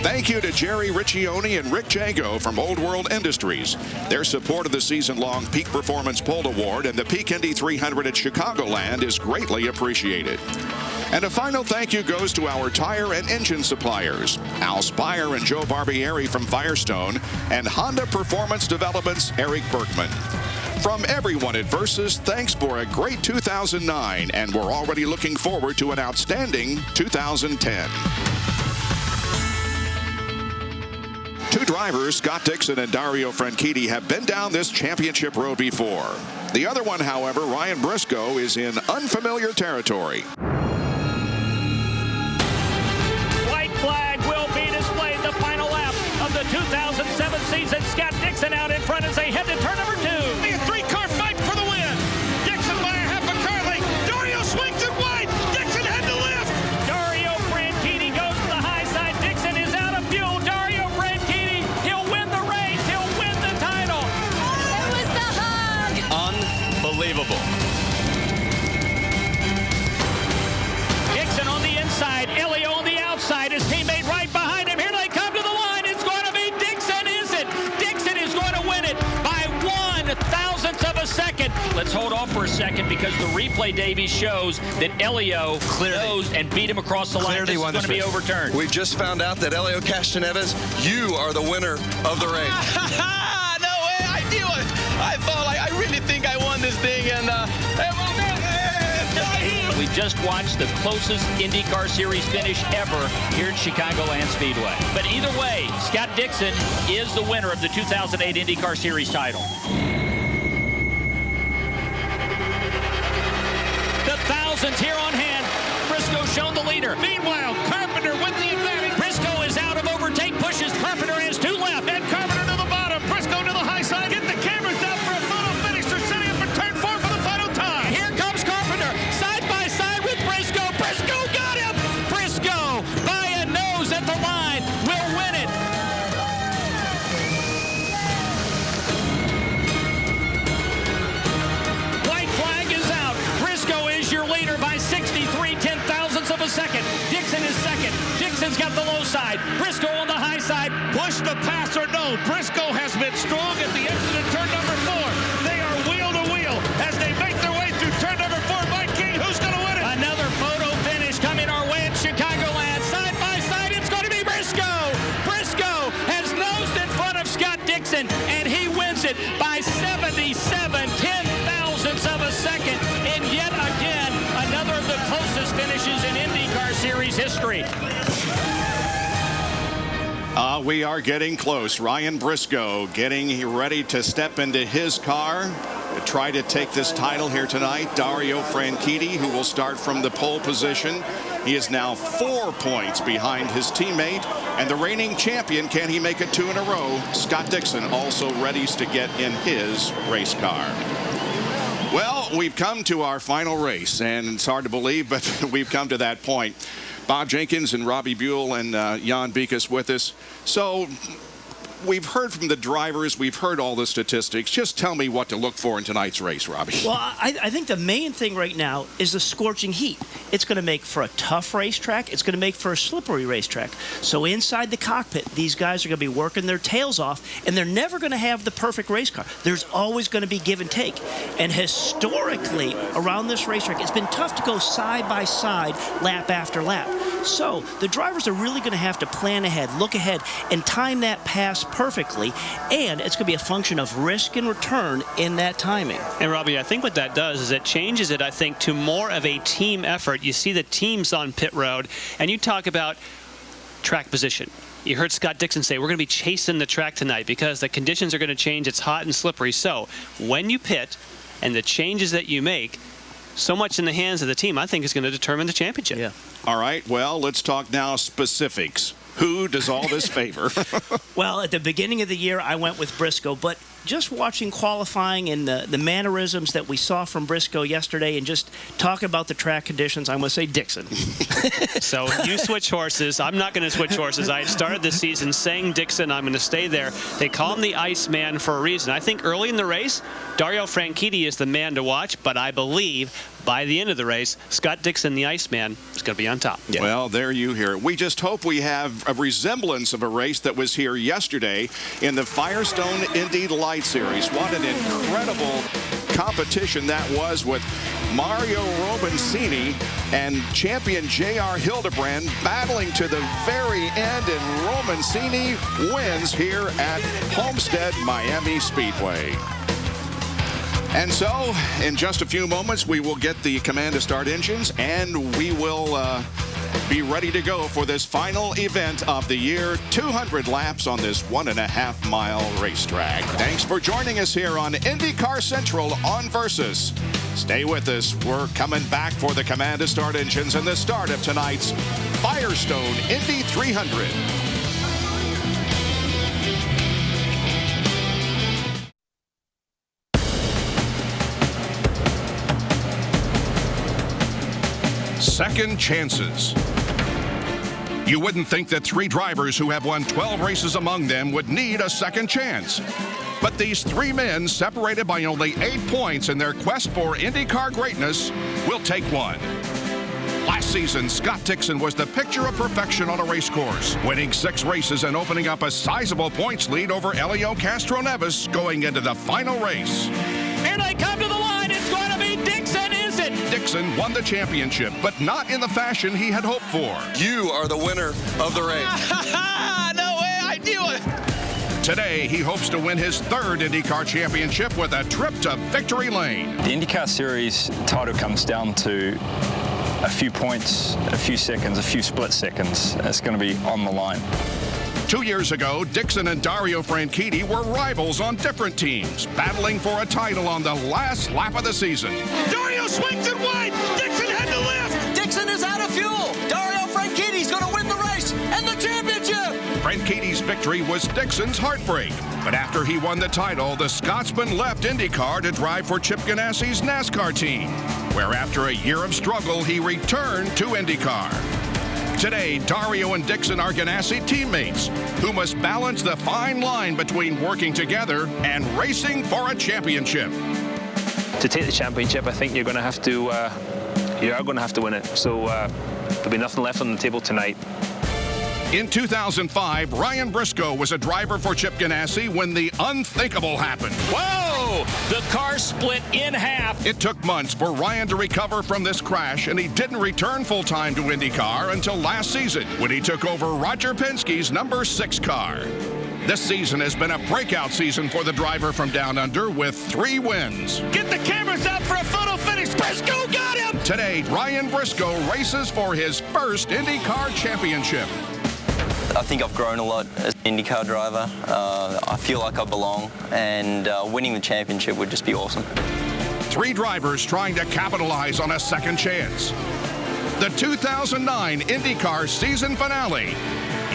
Thank you to Jerry Riccioni and Rick Jago from Old World Industries. Their support of the season-long Peak Performance Pole Award and the Peak Indy 300 at Chicagoland is greatly appreciated. And a final thank you goes to our tire and engine suppliers, Al Spire and Joe Barbieri from Firestone, and Honda Performance Development's Eric Bergman. From everyone at Versus, thanks for a great 2009, and we're already looking forward to an outstanding 2010. Two drivers, Scott Dixon and Dario Franchitti, have been down this championship road before. The other one, however, Ryan Briscoe, is in unfamiliar territory. White flag will be displayed. The final lap of the 2007 season. Scott Dixon out in front as they head to turn number 2. A three-car fight for the win. Dixon by a half a car length. Dario swings it wide. Dixon had to lift. Dario Franchitti goes to the high side. Dixon is out of fuel. Dario Franchitti, he'll win the race. He'll win the title. It was the hug. Unbelievable. Dixon on the inside. Elio on the let's hold off for a second because the replay, Davey, shows that Elio nosed and beat him across the line. This is going to be overturned. We've just found out that Elio Castroneves, you are the winner of the race. No way, I knew it. I thought, I really think I won this thing, and we just watched the closest IndyCar Series finish ever here at Chicagoland Speedway. But either way, Scott Dixon is the winner of the 2008 IndyCar Series title. The thousands here on hand. Briscoe shown the leader. Meanwhile, Carpenter with the advantage. Briscoe is out of overtake, pushes. Carpenter has two left. And Carpenter to the bottom. Briscoe to the high side. Get the cameras out for a photo finish. They're setting up for turn 4 for the final time. Here comes Carpenter, side by side with Briscoe. Briscoe got him. Briscoe, by a nose at the line, will win it. White flag is out. Briscoe is your leader by 63 ten-thousandths of a second. Dixon is second. Dixon's got the low side. Briscoe on the high side. Push the pass or no. Briscoe has been strong at the exit of turn number 4. They are wheel to wheel as they make their way through turn number 4. Mike King, who's going to win it? Another photo finish coming our way at Chicagoland. Side by side, it's going to be Briscoe. Briscoe has nosed in front of Scott Dixon, and he wins it by 77 ten-thousandths of a second. And yet again, another of the closest finishes in IndyCar Series history. We are getting close. Ryan Briscoe getting ready to step into his car to try to take this title here tonight. Dario Franchitti, who will start from the pole position. He is now 4 points behind his teammate. And the reigning champion, can he make it 2 in a row? Scott Dixon also ready to get in his race car. Well, we've come to our final race, and it's hard to believe, but we've come to that point. Bob Jenkins and Robbie Buell and Jan Beekes with us. So we've heard from the drivers. We've heard all the statistics. Just tell me what to look for in tonight's race, Robbie. Well, I think the main thing right now is the scorching heat. It's going to make for a tough racetrack. It's going to make for a slippery racetrack. So inside the cockpit, these guys are going to be working their tails off, and they're never going to have the perfect race car. There's always going to be give and take. And historically, around this racetrack, it's been tough to go side by side, lap after lap. So the drivers are really going to have to plan ahead, look ahead, and time that pass perfectly. And it's going to be a function of risk and return in that timing. And Robbie, I think what that does is it changes it, I think, to more of a team effort. You see the teams on pit road, and you talk about track position. You heard Scott Dixon say, we're going to be chasing the track tonight because the conditions are going to change. It's hot and slippery. So when you pit and the changes that you make, so much in the hands of the team, I think, is going to determine the championship. Yeah. All right, well, let's talk now specifics. Who does all this favor? Well, at the beginning of the year, I went with Briscoe, but just watching qualifying and the mannerisms that we saw from Briscoe yesterday and just talking about the track conditions, I'm going to say Dixon. So you switch horses. I'm not going to switch horses. I started this season saying Dixon. I'm going to stay there. They call him the Iceman for a reason. I think early in the race, Dario Franchitti is the man to watch, but I believe by the end of the race, Scott Dixon, the Iceman, is going to be on top. Yeah. Well, there you hear it. We just hope we have a resemblance of a race that was here yesterday in the Firestone Indy Light Series. What an incredible competition that was, with Mario Romancini and champion J.R. Hildebrand battling to the very end, and Romancini wins here at Homestead Miami Speedway. And so, in just a few moments, we will get the command to start engines, and we will be ready to go for this final event of the year, 200 laps on this 1.5-mile racetrack. Thanks for joining us here on IndyCar Central on Versus. Stay with us. We're coming back for the command to start engines and the start of tonight's Firestone Indy 300. Second chances. You wouldn't think that 3 drivers who have won 12 races among them would need a second chance. But these 3 men, separated by only 8 points in their quest for IndyCar greatness, will take one. Last season, Scott Dixon was the picture of perfection on a race course, winning 6 races and opening up a sizable points lead over Elio Castroneves going into the final race. Here they come to the line. It's Dixon won the championship, but not in the fashion he had hoped for. You are the winner of the race. No way, I knew it. Today, he hopes to win his third IndyCar championship with a trip to victory lane. The IndyCar Series title comes down to a few points, a few seconds, a few split seconds. It's going to be on the line. 2 years ago, Dixon and Dario Franchitti were rivals on different teams, battling for a title on the last lap of the season. Dario swings it wide. Dixon had to lift. Dixon is out of fuel. Dario Franchitti's going to win the race and the championship. Franchitti's victory was Dixon's heartbreak. But after he won the title, the Scotsman left IndyCar to drive for Chip Ganassi's NASCAR team, where after a year of struggle, he returned to IndyCar. Today, Dario and Dixon are Ganassi teammates who must balance the fine line between working together and racing for a championship. To take the championship, I think you're going to have to, you are going to have to win it. So there'll be nothing left on the table tonight. In 2005, Ryan Briscoe was a driver for Chip Ganassi when the unthinkable happened. Whoa! The car split in half. It took months for Ryan to recover from this crash, and he didn't return full-time to IndyCar until last season when he took over Roger Penske's number 6 car. This season has been a breakout season for the driver from Down Under with 3 wins. Get the cameras out for a photo finish. Briscoe got him! Today, Ryan Briscoe races for his first IndyCar championship. I think I've grown a lot as an IndyCar driver. I feel like I belong, and winning the championship would just be awesome. 3 drivers trying to capitalize on a second chance. The 2009 IndyCar season finale.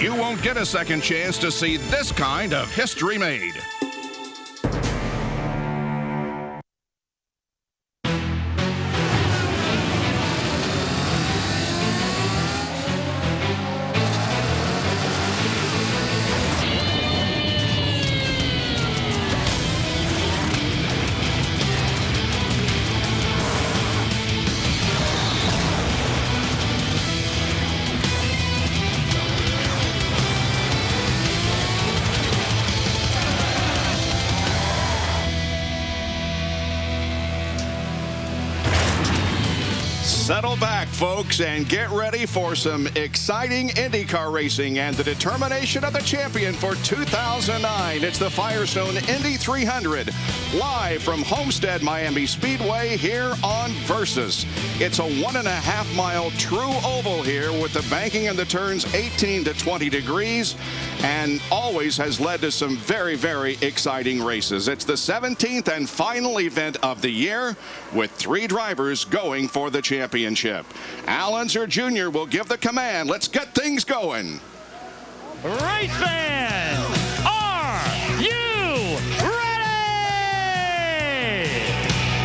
You won't get a second chance to see this kind of history made. Settle back, folks, and get ready for some exciting IndyCar racing and the determination of the champion for 2009. It's the Firestone Indy 300, live from Homestead Miami Speedway here on Versus. It's a 1.5-mile true oval here with the banking and the turns 18 to 20 degrees, and always has led to some very, very exciting races. It's the 17th and final event of the year with 3 drivers going for the championship. Al Unser Jr. will give the command. Let's get things going. Race fans, are you ready?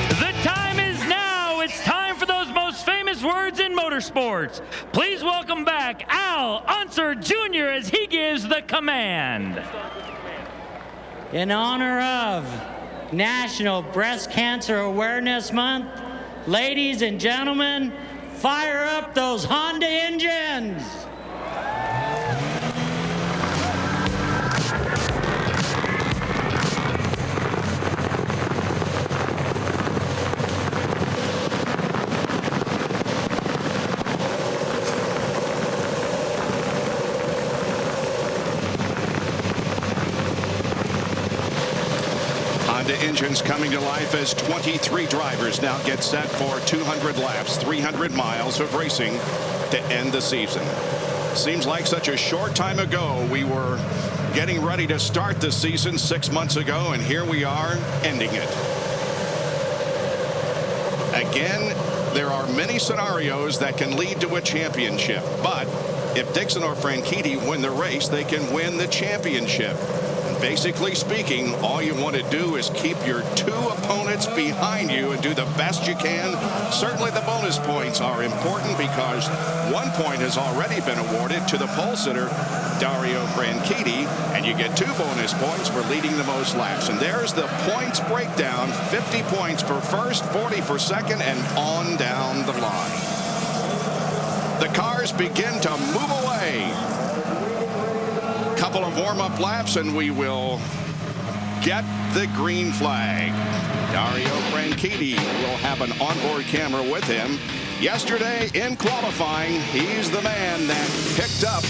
The time is now. It's time for those most famous words in motorsports. Please welcome back Al Unser Jr. as he gives the command. In honor of National Breast Cancer Awareness Month, ladies and gentlemen, fire up those Honda engines. Honda engines coming to life as 23 drivers now get set for 200 laps, 300 miles of racing to end the season. Seems like such a short time ago we were getting ready to start the season 6 months ago, and here we are ending it. Again, there are many scenarios that can lead to a championship, but if Dixon or Franchitti win the race, they can win the championship. Basically speaking, all you want to do is keep your 2 opponents behind you and do the best you can. Certainly the bonus points are important because 1 point has already been awarded to the pole sitter, Dario Franchitti, and you get 2 bonus points for leading the most laps. And there's the points breakdown, 50 points for first, 40 for second, and on down the line. The cars begin to move away. Couple of warm-up laps and we will get the green flag. Dario Franchitti will have an onboard camera with him. Yesterday in qualifying, he's the man that picked up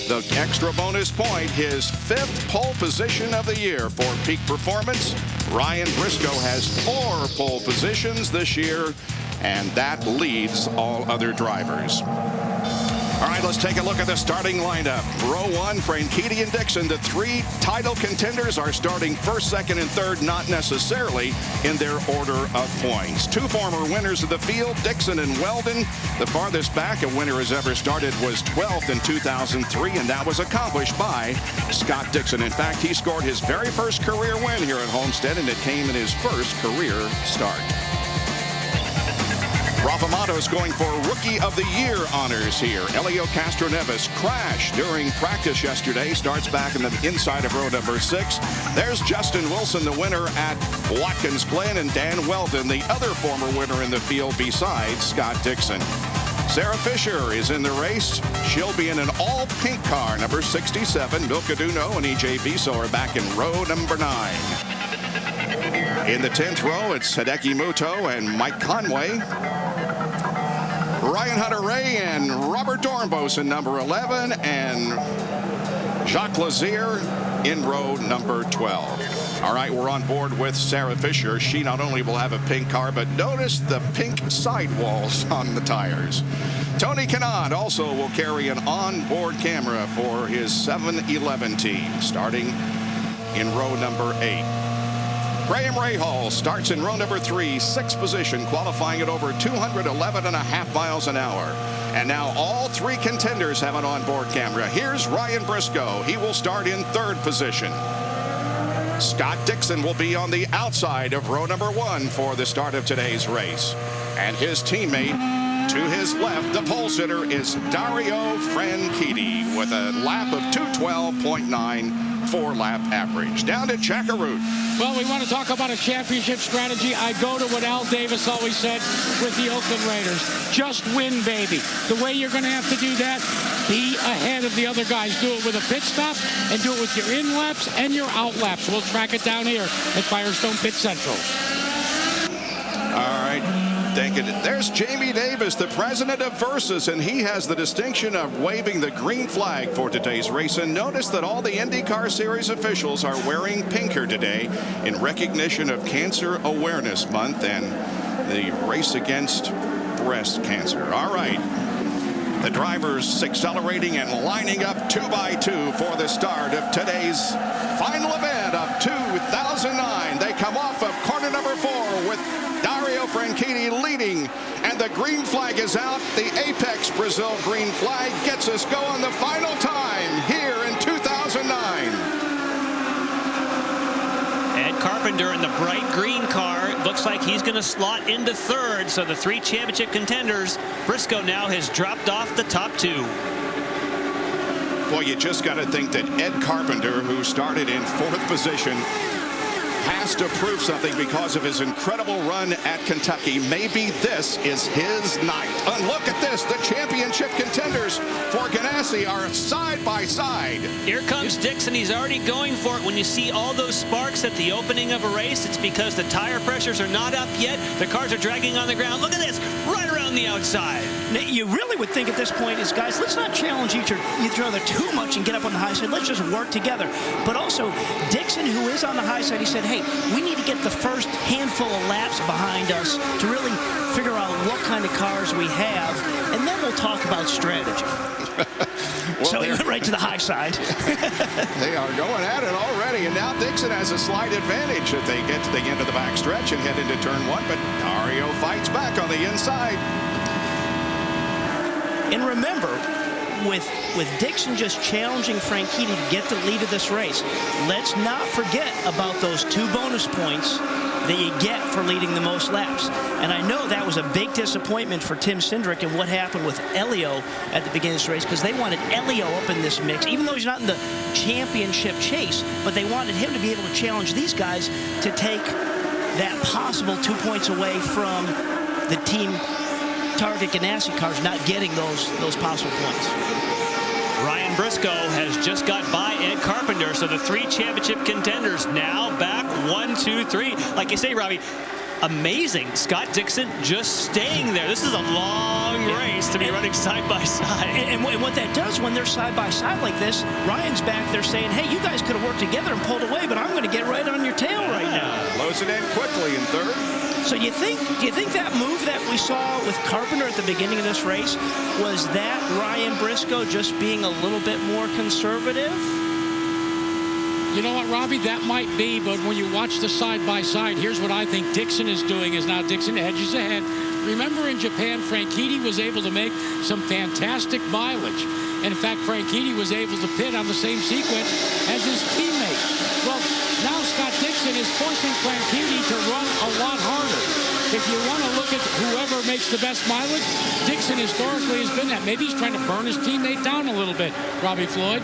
the extra bonus point, his 5th pole position of the year for peak performance. Ryan Briscoe has 4 pole positions this year, and that leads all other drivers. All right, let's take a look at the starting lineup. Row 1, Franchitti and Dixon. The 3 title contenders are starting 1st, 2nd, and 3rd, not necessarily in their order of points. 2 former winners of the field, Dixon and Weldon. The farthest back a winner has ever started was 12th in 2003, and that was accomplished by Scott Dixon. In fact, he scored his very first career win here at Homestead, and it came in his first career start. Rafa Matos going for Rookie of the Year honors here. Elio Castroneves crashed during practice yesterday. Starts back in the inside of row number 6. There's Justin Wilson, the winner at Watkins Glen, and Dan Weldon, the other former winner in the field besides Scott Dixon. Sarah Fisher is in the race. She'll be in an all-pink car, number 67. Milka Duno and EJ Viso are back in row number 9. In the 10th row, it's Hideki Muto and Mike Conway. Ryan Hunter-Ray and Robert Dornbos in number 11, and Jacques Lazier in row number 12. All right, we're on board with Sarah Fisher. She not only will have a pink car, but notice the pink sidewalls on the tires. Tony Kanaan also will carry an onboard camera for his 7-11 team, starting in row number 8. Graham Rahal starts in row number 3, 6th position, qualifying at over 211.5 miles an hour. And now all 3 contenders have an onboard camera. Here's Ryan Briscoe. He will start in 3rd position. Scott Dixon will be on the outside of row number 1 for the start of today's race. And his teammate to his left, the pole sitter, is Dario Franchitti with a lap of 2:12.9. 4-lap average. Down to Chakaroot. Well, we want to talk about a championship strategy. I go to what Al Davis always said with the Oakland Raiders. Just win, baby. The way you're going to have to do that, be ahead of the other guys. Do it with a pit stop and do it with your in-laps and your out-laps. We'll track it down here at Firestone Pit Central. All right. There's Jamie Davis, the president of Versus, and he has the distinction of waving the green flag for today's race. And notice that all the IndyCar Series officials are wearing pink here today in recognition of Cancer Awareness Month and the race against breast cancer. All right. The drivers accelerating and lining up 2 by 2 for the start of today's final event of 2009. They come off of corner number 4 with Dario Franchitti leading, and the green flag is out. The Apex Brazil green flag gets us going the final time here in 2009. Ed Carpenter in the bright green car. Looks like he's going to slot into 3rd. So the 3 championship contenders, Briscoe now has dropped off the top 2. Boy, you just got to think that Ed Carpenter, who started in 4th position, has to prove something because of his incredible run at Kentucky. Maybe this is his night. And look at this. The championship contenders for Ganassi are side by side. Here comes Dixon. He's already going for it. When you see all those sparks at the opening of a race, it's because the tire pressures are not up yet. The cars are dragging on the ground. Look at this. Right around the outside. Now, you really would think at this point is, guys, let's not challenge each other too much and get up on the high side. Let's just work together. But also, Dixon, who is on the high side, he said, hey, we need to get the first handful of laps behind us to really figure out what kind of cars we have, and then we'll talk about strategy. So he went right to the high side. They are going at it already, and now Dixon has a slight advantage if they get to the end of the back stretch and head into turn 1, but Dario fights back on the inside. And remember, with Dixon just challenging Franchitti to get the lead of this race, let's not forget about those 2 bonus points that you get for leading the most laps. And I know that was a big disappointment for Tim Cindric and what happened with Elio at the beginning of this race, because they wanted Elio up in this mix, even though he's not in the championship chase, but they wanted him to be able to challenge these guys to take that possible 2 points away from the team Target Ganassi cars not getting those possible points. Ryan Briscoe has just got by Ed Carpenter, So the 3 championship contenders now back 1, 2, 3. Like you say, Robbie, amazing. Scott Dixon just staying there. This is a long race to be running side by side. And what that does when they're side by side like this, Ryan's back there saying, hey, you guys could have worked together and pulled away, but I'm going to get right on your tail right now. Closing in quickly in third. So do you think that move that we saw with Carpenter at the beginning of this race, was that Ryan Briscoe just being a little bit more conservative? You know what, Robbie? That might be, but when you watch the side-by-side, here's what I think Dixon is doing, is now Dixon edges ahead. Remember in Japan, Franchitti was able to make some fantastic mileage. And in fact, Franchitti was able to pit on the same sequence as his teammate. Well, now Scott Dixon is forcing Franchitti to run a lot harder. If you want to look at whoever makes the best mileage, Dixon historically has been that. Maybe he's trying to burn his teammate down a little bit, Robbie Floyd.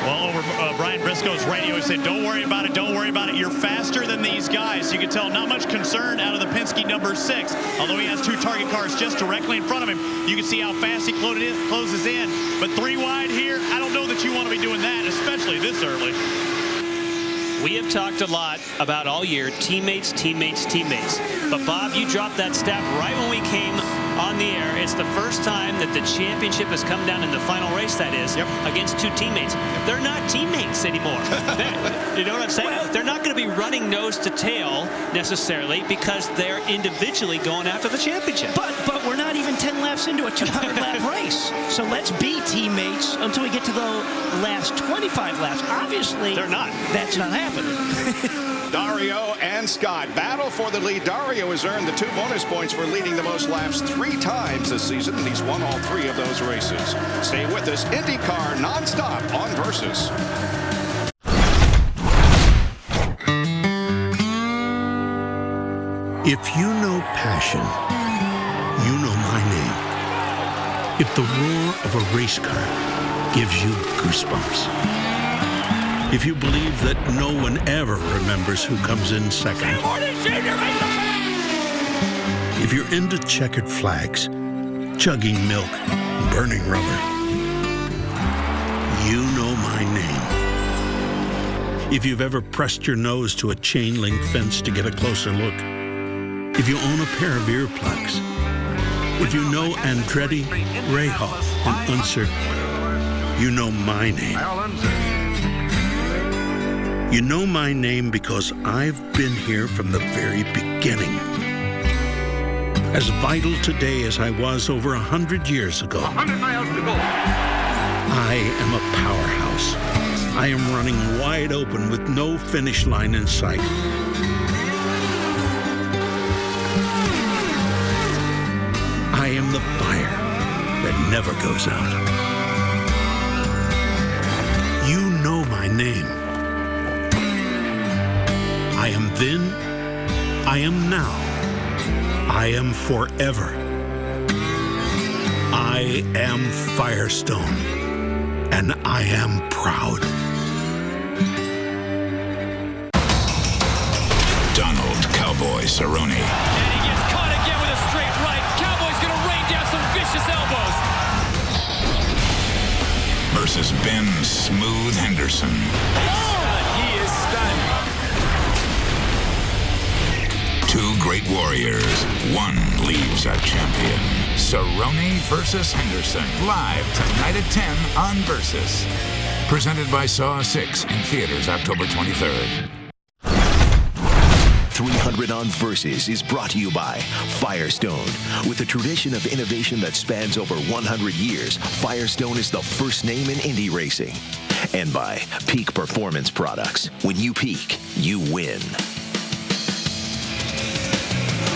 Well, over Brian Briscoe's radio, he said, don't worry about it, don't worry about it. You're faster than these guys. You can tell not much concern out of the Penske number 6. Although he has 2 target cars just directly in front of him, you can see how fast he closes in. But 3 wide here, I don't know that you want to be doing that, especially this early. We have talked a lot about all year, teammates, teammates, teammates. But Bob, you dropped that stat right when we came on the air. It's the first time that the championship has come down in the final race, that is, against 2 teammates. They're not teammates anymore. You know what I'm saying? They're not going to be running nose to tail necessarily because they're individually going after the championship. But we're not even 10 laps into a 200-lap race. So let's be teammates until we get to the last 25 laps. Obviously, they're not. That's not happening. Dario and Scott battle for the lead. Dario has earned the 2 bonus points for leading the most laps 3 times this season, and he's won all 3 of those races. Stay with us. IndyCar nonstop on Versus. If you know passion, you know my name. If the roar of a race car gives you goosebumps. If you believe that no one ever remembers who comes in second. If you're into checkered flags, chugging milk, burning rubber, you know my name. If you've ever pressed your nose to a chain-link fence to get a closer look, if you own a pair of earplugs, if you know Andretti, Rahal, and Unser, you know my name. You know my name because I've been here from the very beginning. As vital today as I was over 100 years ago. 100 miles to go. I am a powerhouse. I am running wide open with no finish line in sight. I am the fire that never goes out. You know my name. I am then, I am now, I am forever. I am Firestone, and I am proud. Donald Cowboy Cerrone. And he gets caught again with a straight right. Cowboy's going to rain down some vicious elbows. Versus Ben Smooth Henderson. He is stunned. 2 great warriors. One leaves a champion. Cerrone versus Henderson. Live tonight at 10 on Versus. Presented by Saw 6 in theaters October 23rd. 300 on Versus is brought to you by Firestone. With a tradition of innovation that spans over 100 years, Firestone is the first name in Indy racing. And by Peak Performance Products. When you peak, you win.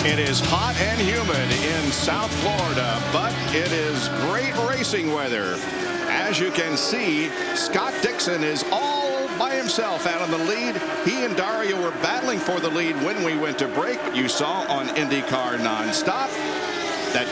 It is hot and humid in South Florida, but it is great racing weather. As you can see, Scott Dixon is all by himself out in the lead. He and Dario were battling for the lead when we went to break. You saw on IndyCar nonstop that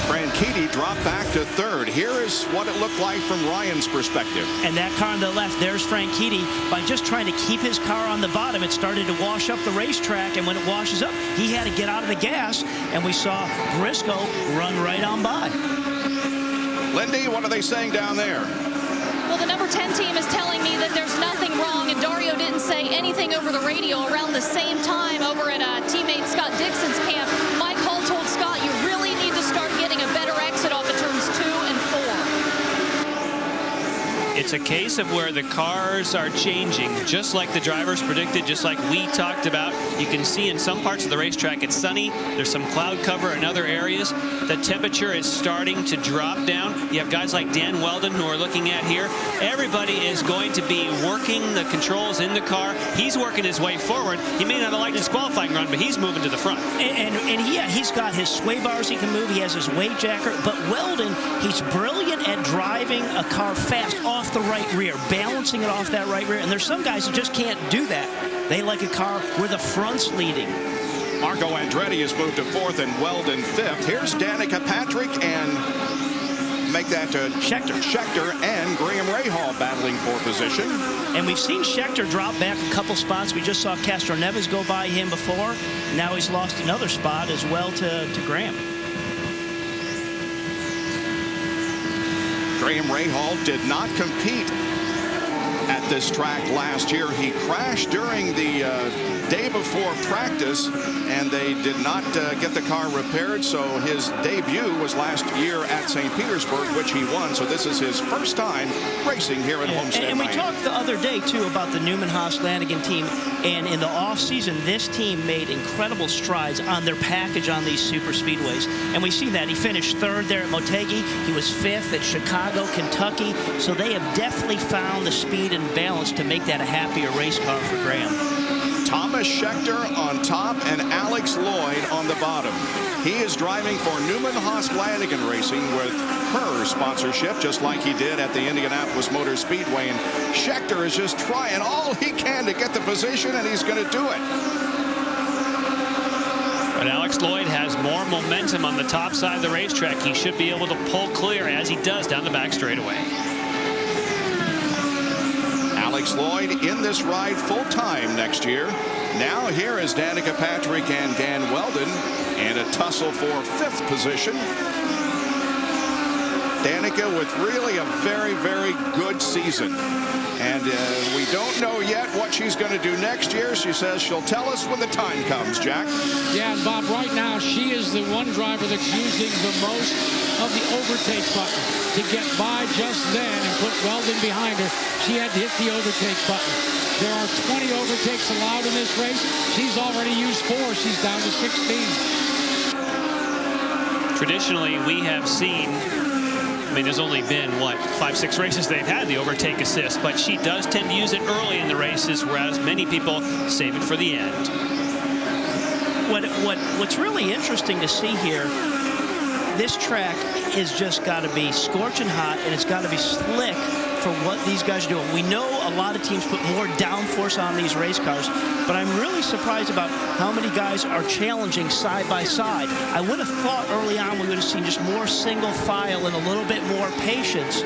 Franchitti dropped back to 3rd. Here is what it looked like from Ryan's perspective. And that car on the left, there's Franchitti. By just trying to keep his car on the bottom, it started to wash up the racetrack, and when it washes up, he had to get out of the gas, and we saw Briscoe run right on by. Lindy, what are they saying down there? Well, the number 10 team is telling me that there's nothing wrong. In Dario, around the same time over at teammate Scott Dixon's camp, Mike Hull told Scott, you really need to start getting a better exit off of turns 2 and 4. It's a case of where the cars are changing, just like the drivers predicted, just like we talked about. You can see in some parts of the racetrack it's sunny. There's some cloud cover in other areas. The temperature is starting to drop down. You have guys like Dan Weldon who are looking at here. Everybody is going to be working the controls in the car. He's working his way forward. He may not have liked his qualifying run, but he's moving to the front. And yeah, he's got his sway bars he can move. He has his weight jacker. But Weldon, he's brilliant at driving a car fast off the right rear, balancing it off that right rear. And there's some guys that just can't do that. They like a car where the front's leading. Marco Andretti has moved to 4th and Weldon 5th. Here's Danica Patrick and make that Scheckter and Graham Rahal battling for position. And we've seen Scheckter drop back a couple spots. We just saw Castro Neves go by him before. Now he's lost another spot as well to Graham. Graham Rahal did not compete at this track last year. He crashed during the day before practice, and they did not get the car repaired, so his debut was last year at St. Petersburg, which he won. So this is his first time racing here at Homestead. And we talked the other day, too, about the Newman-Haas-Lanigan team, and in the offseason, this team made incredible strides on their package on these super speedways, and we see that. He finished 3rd there at Motegi. He was 5th at Chicago, Kentucky, so they have definitely found the speed and balance to make that a happier race car for Graham. Thomas Scheckter on top and Alex Lloyd on the bottom. He is driving for Newman-Haas-Lanigan Racing with her sponsorship, just like he did at the Indianapolis Motor Speedway. And Scheckter is just trying all he can to get the position, and he's going to do it. But Alex Lloyd has more momentum on the top side of the racetrack. He should be able to pull clear, as he does, down the back straightaway. Alex Lloyd in this ride full-time next year. Now here is Danica Patrick and Dan Weldon in a tussle for 5th position. Danica with really a very, very good season. And we don't know yet what she's going to do next year. She says she'll tell us when the time comes, Jack. Yeah, and Bob, right now, she is the one driver that's using the most of the overtake button to get by just then and put Weldon behind her. She had to hit the overtake button. There are 20 overtakes allowed in this race. She's already used 4. She's down to 16. Traditionally, we have seen, I mean, there's only been, 5-6 races they've had the overtake assist, but she does tend to use it early in the races, whereas many people save it for the end. What's really interesting to see here, this track has just got to be scorching hot, and it's got to be slick for what these guys are doing. We know a lot of teams put more downforce on these race cars, but I'm really surprised about how many guys are challenging side by side. I would have thought early on we would have seen just more single file and a little bit more patience.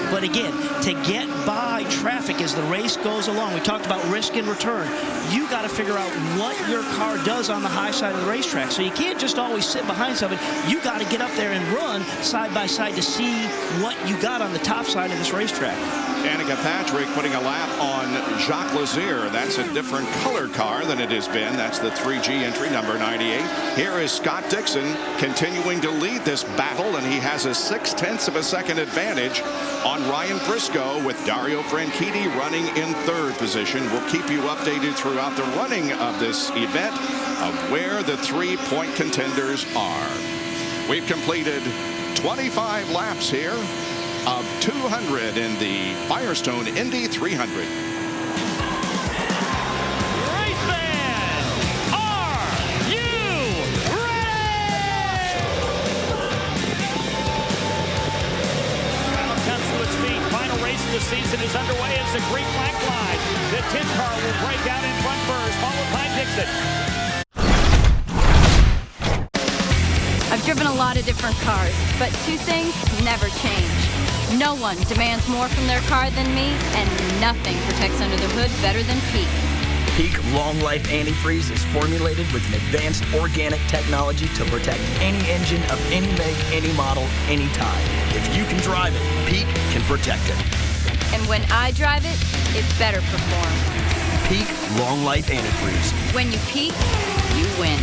But again, to get by traffic as the race goes along, we talked about risk and return. You got to figure out what your car does on the high side of the racetrack. So you can't just always sit behind something. You got to get up there and run side by side to see what you got on the top side of this racetrack. Danica Patrick putting a lap on Jacques Lazier. That's a different color car than it has been. That's the 3G entry, number 98. Here is Scott Dixon continuing to lead this battle, and he has a 0.6 of a second advantage on Ryan Briscoe, with Dario Franchitti running in 3rd position. We'll keep you updated throughout the running of this event of where the 3-point contenders are. We've completed 25 laps here of 200 in the Firestone Indy 300. Race fans, are you ready? Crowd comes to its feet. Final race of the season is underway as the green flag flies. The 10 car will break out in front first, followed by Dixon. I've driven a lot of different cars, but 2 things never change. No one demands more from their car than me, and nothing protects under the hood better than Peak. Peak Long Life Antifreeze is formulated with an advanced organic technology to protect any engine of any make, any model, any time. If you can drive it, Peak can protect it. And when I drive it, it better perform. Peak Long Life Antifreeze. When you peak, you win.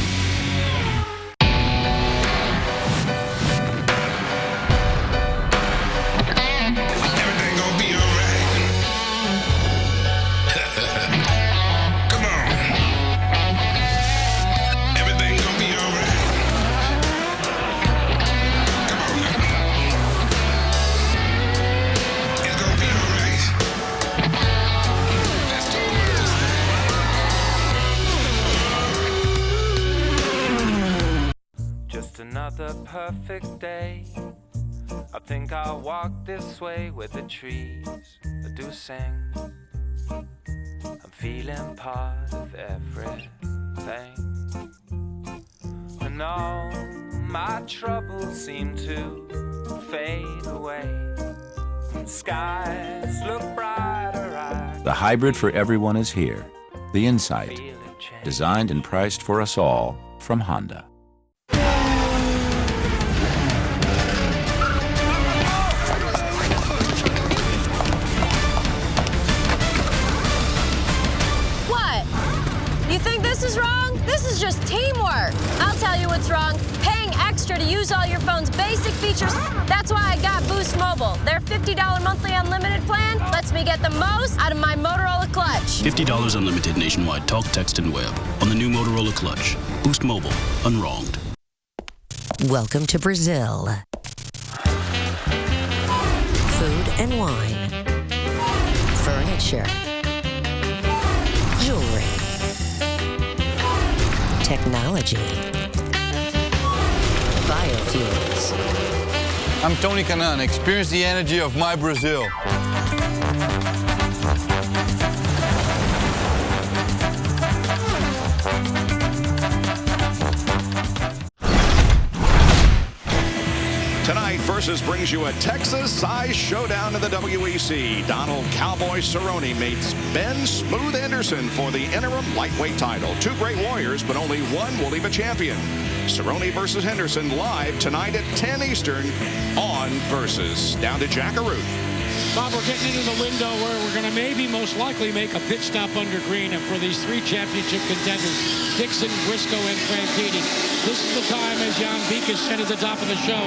Another perfect day. I think I'll walk this way where the trees do sing. I'm feeling part of everything, and all my troubles seem to fade away. Skies look brighter. The hybrid for everyone is here. The Insight, designed and priced for us all from Honda. You think this is wrong? This is just teamwork. I'll tell you what's wrong. Paying extra to use all your phone's basic features. That's why I got Boost Mobile. Their $50 monthly unlimited plan lets me get the most out of my Motorola Clutch. $50 unlimited nationwide talk, text, and web on the new Motorola Clutch. Boost Mobile, unwronged. Welcome to Brazil. Food and wine. Furniture. Jewelry. Technology. Biofuels. I'm Tony Canan. Experience the energy of my Brazil. Tonight, Versus brings you a Texas-sized showdown in the WEC. Donald Cowboy Cerrone meets Ben Smooth Anderson for the interim lightweight title. Two great warriors, but only one will leave a champion. Cerrone versus Henderson live tonight at 10 Eastern on Versus. Down to Jackaroo. Bob, we're getting into the window where we're going to maybe most likely make a pit stop under green. And for these three championship contenders, Dixon, Briscoe, and Franchitti, this is the time, as Jan Beek has said at the top of the show,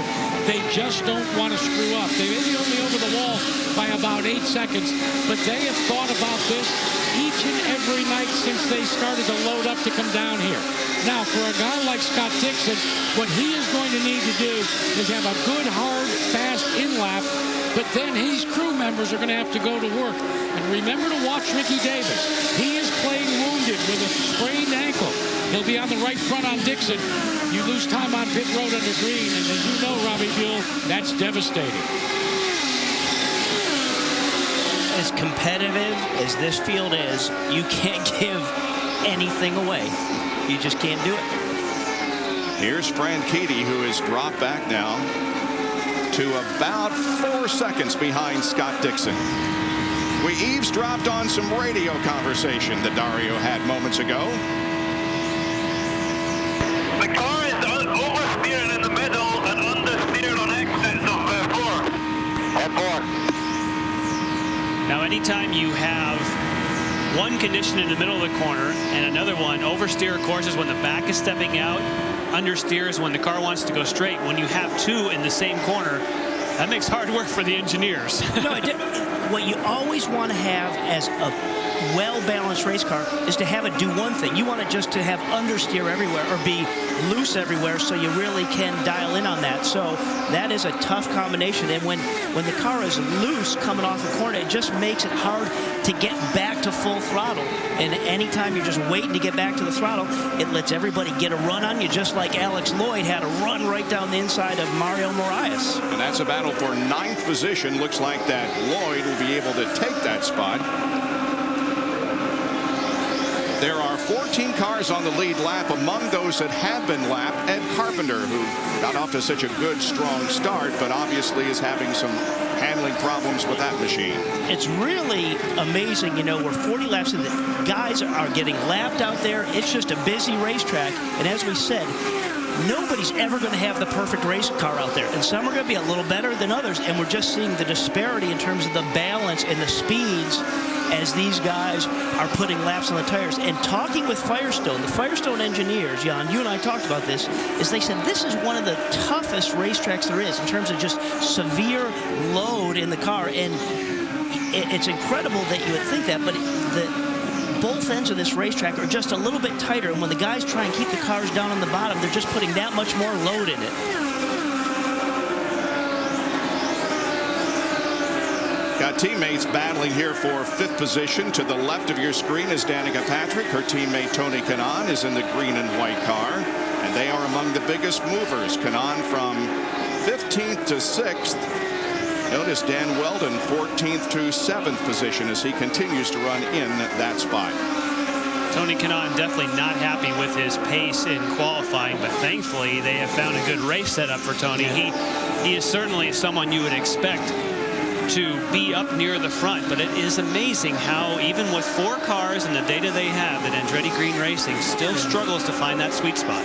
they just don't want to screw up. They may be only over the wall by about 8 seconds, but they have thought about this each and every night since they started to load up to come down here. Now, for a guy like Scott Dixon, what he is going to need to do is have a good, hard, fast in-lap, but then his crew members are going to have to go to work. And remember to watch Ricky Davis. He is playing wounded with a sprained ankle. He'll be on the right front on Dixon. You lose time on pit road under green, and as you know, Robbie Buell, that's devastating. As competitive as this field is, you can't give anything away. You just can't do it. Here's Franchitti, who has dropped back now to about 4 seconds behind Scott Dixon. We eavesdropped on some radio conversation that Dario had moments ago. The car is oversteered in the middle and understeered on exit number 4. Now, anytime you have one condition in the middle of the corner and another one, oversteer, of course, is when the back is stepping out. Understeer is when the car wants to go straight. When you have two in the same corner, that makes hard work for the engineers. No, what you always want to have as a well-balanced race car is to have it do one thing. You want it just to have understeer everywhere or be loose everywhere, so you really can dial in on that. So that is a tough combination. And when the car is loose coming off the corner, it just makes it hard to get back to full throttle. And anytime you're just waiting to get back to the throttle, it lets everybody get a run on you, just like Alex Lloyd had a run right down the inside of Mario Moraes. And that's a battle for 9th position. Looks like that Lloyd will be able to take that spot. There are 14 cars on the lead lap. Among those that have been lapped, Ed Carpenter, who got off to such a good, strong start, but obviously is having some handling problems with that machine. It's really amazing, you know, we're 40 laps in. The guys are getting lapped out there. It's just a busy racetrack. And as we said, nobody's ever going to have the perfect race car out there. And some are going to be a little better than others. And we're just seeing the disparity in terms of the balance and the speeds. as these guys are putting laps on the tires. And talking with Firestone, the Firestone engineers, Jan, you and I talked about this, is they said this is one of the toughest racetracks there is in terms of just severe load in the car. And it's incredible that you would think that, but both ends of this racetrack are just a little bit tighter. And when the guys try and keep the cars down on the bottom, they're just putting that much more load in it. Got teammates battling here for 5th position. To the left of your screen is Danica Patrick. Her teammate Tony Kanaan is in the green and white car, and they are among the biggest movers. Kanaan from 15th to 6th. Notice Dan Weldon 14th to 7th position as he continues to run in that spot. Tony Kanaan definitely not happy with his pace in qualifying, but thankfully they have found a good race setup for Tony. He is certainly someone you would expect to be up near the front, but it is amazing how even with 4 cars and the data they have, that Andretti Green Racing still struggles to find that sweet spot.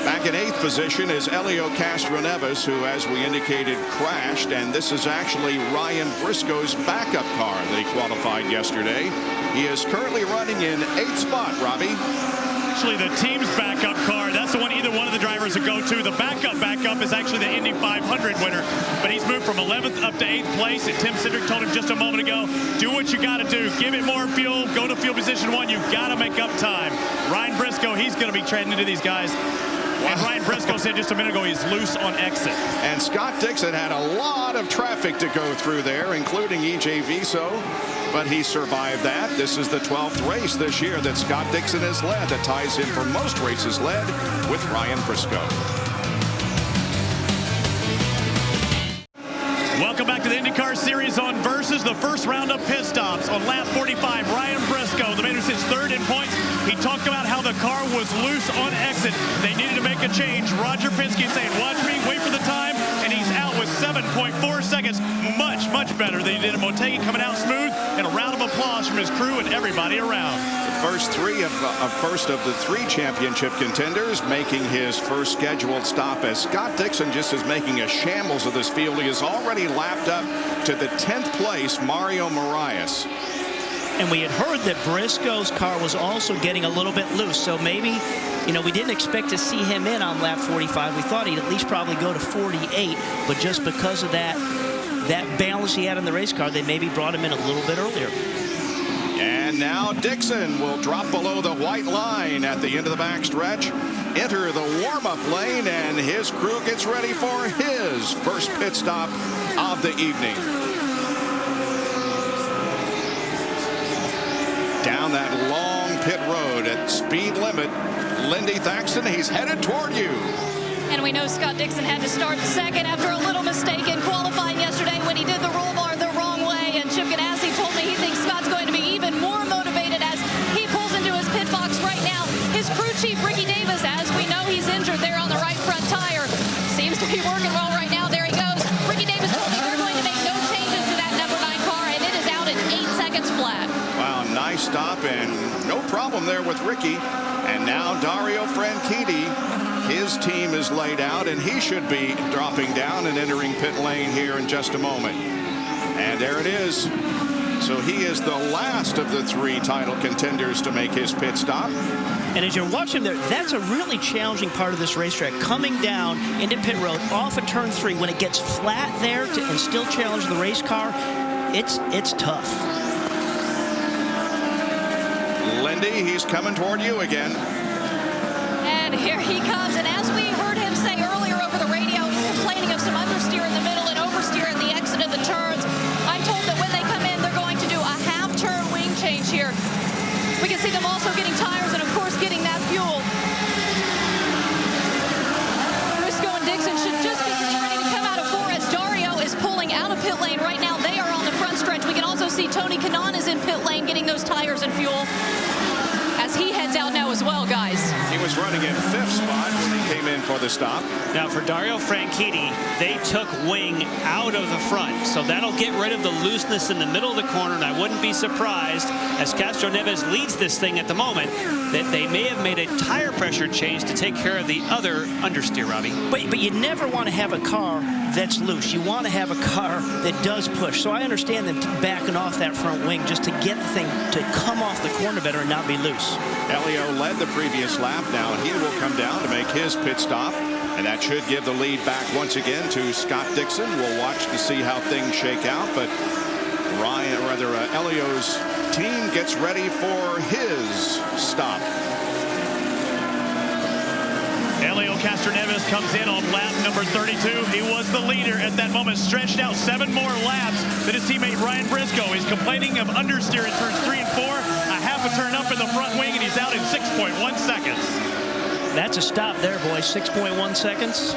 Back in 8th position is Elio Castroneves, who, as we indicated, crashed, and this is actually Ryan Briscoe's backup car that he qualified yesterday. He is currently running in 8th spot, Robbie. Actually, the team's backup car, that's the one either one of the drivers would go to. The backup is actually the Indy 500 winner, but he's moved from 11th up to 8th place. And Tim Cindric told him just a moment ago, do what you got to do. Give it more fuel. Go to field position 1. You've got to make up time. Ryan Briscoe, he's going to be treading into these guys. Wow. And Ryan Briscoe said just a minute ago he's loose on exit. And Scott Dixon had a lot of traffic to go through there, including EJ Viso, but he survived that. This is the 12th race this year that Scott Dixon has led. That ties him for most races led with Ryan Briscoe. Welcome back to the IndyCar Series on Versus. The first round of pit stops on lap 45. Ryan Briscoe, the man who sits 3rd in points. He talked about how the car was loose on exit. They needed to make a change. Roger Penske saying, watch me, wait for the time, and he's out with 7.4 seconds. Much better than he did at Motegi, coming out smooth, and a round of applause from his crew and everybody around. The first of the 3 championship contenders making his first scheduled stop, as Scott Dixon just is making a shambles of this field. He has already lapped up to the 10th place Mario Moraes. And we had heard that Briscoe's car was also getting a little bit loose. So maybe, we didn't expect to see him in on lap 45. We thought he'd at least probably go to 48. But just because of that balance he had in the race car, they maybe brought him in a little bit earlier. And now Dixon will drop below the white line at the end of the backstretch, enter the warm-up lane, and his crew gets ready for his first pit stop of the evening. Down that long pit road at speed limit, Lindy Thaxton, he's headed toward you. And we know Scott Dixon had to start second after a little mistake in qualifying yesterday when he did the roll bar the wrong way. And Chip Ganassi told me he thinks Scott's going to be even more motivated as he pulls into his pit box right now. His crew chief, Ricky Davis, as we know he's injured there on the right front tire, seems to be working well right now. There he goes. Ricky Davis told me they're going to make no changes to that number 9 car, and it is out in 8 seconds flat. Wow, nice stop, and no problem there with Ricky. And now Dario Franchitti, his team is laid out, and he should be dropping down and entering pit lane here in just a moment. And there it is. So he is the last of the 3 title contenders to make his pit stop. And as you're watching there, that's a really challenging part of this racetrack. Coming down into pit road off of turn 3, when it gets flat there and still challenge the race car, it's tough. Lindy, he's coming toward you again. And here he comes. And as we heard him say earlier over the radio, he's complaining of some understeer in the middle and oversteer at the exit of the turns. I'm told that when they come in, they're going to do a half-turn wing change here. We can see them also getting tires and, of course, getting that fuel. Briscoe and Dixon should just be getting ready to come out of 4 as Dario is pulling out of pit lane right now. They are on the front stretch. We can also see Tony Kanaan is in pit lane getting those tires and fuel as he heads out now as well, guys. He was running in 5th spot when he came in for the stop. Now for Dario Franchitti, they took wing out of the front, so that'll get rid of the looseness in the middle of the corner, and I wouldn't be surprised, as Castroneves leads this thing at the moment, that they may have made a tire pressure change to take care of the other understeer, Robbie. But you never want to have a car that's loose. You want to have a car that does push. So I understand them backing off that front wing just to get the thing to come off the corner better and not be loose. Elio led the previous lap. Now he will come down to make his pit stop. And that should give the lead back once again to Scott Dixon. We'll watch to see how things shake out. But Elio's team gets ready for his stop. Elio Castroneves comes in on lap number 32. He was the leader at that moment, stretched out 7 more laps than his teammate Ryan Briscoe. He's complaining of understeer in turns 3 and 4, a half a turn up in the front wing, and he's out in 6.1 seconds. That's a stop there, boys. 6.1 seconds.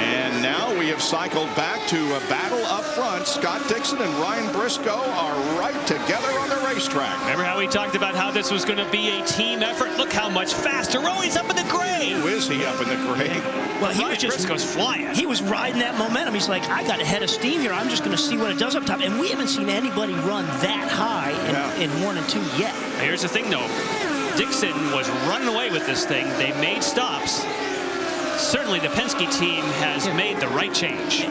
And now we have cycled back to a battle up front. Scott Dixon and Ryan Briscoe are right together on the racetrack. Remember how we talked about how this was going to be a team effort? Look how much faster. Oh, he's up in the gray. Who is he up in the gray? Well, he Ryan was just Briscoe's flying. He was riding that momentum. He's like, I got a head of steam here. I'm just going to see what it does up top. And we haven't seen anybody run that high in 1 and 2 yet. Here's the thing, though. Dixon was running away with this thing. They made stops. Certainly the Penske team has made the right change.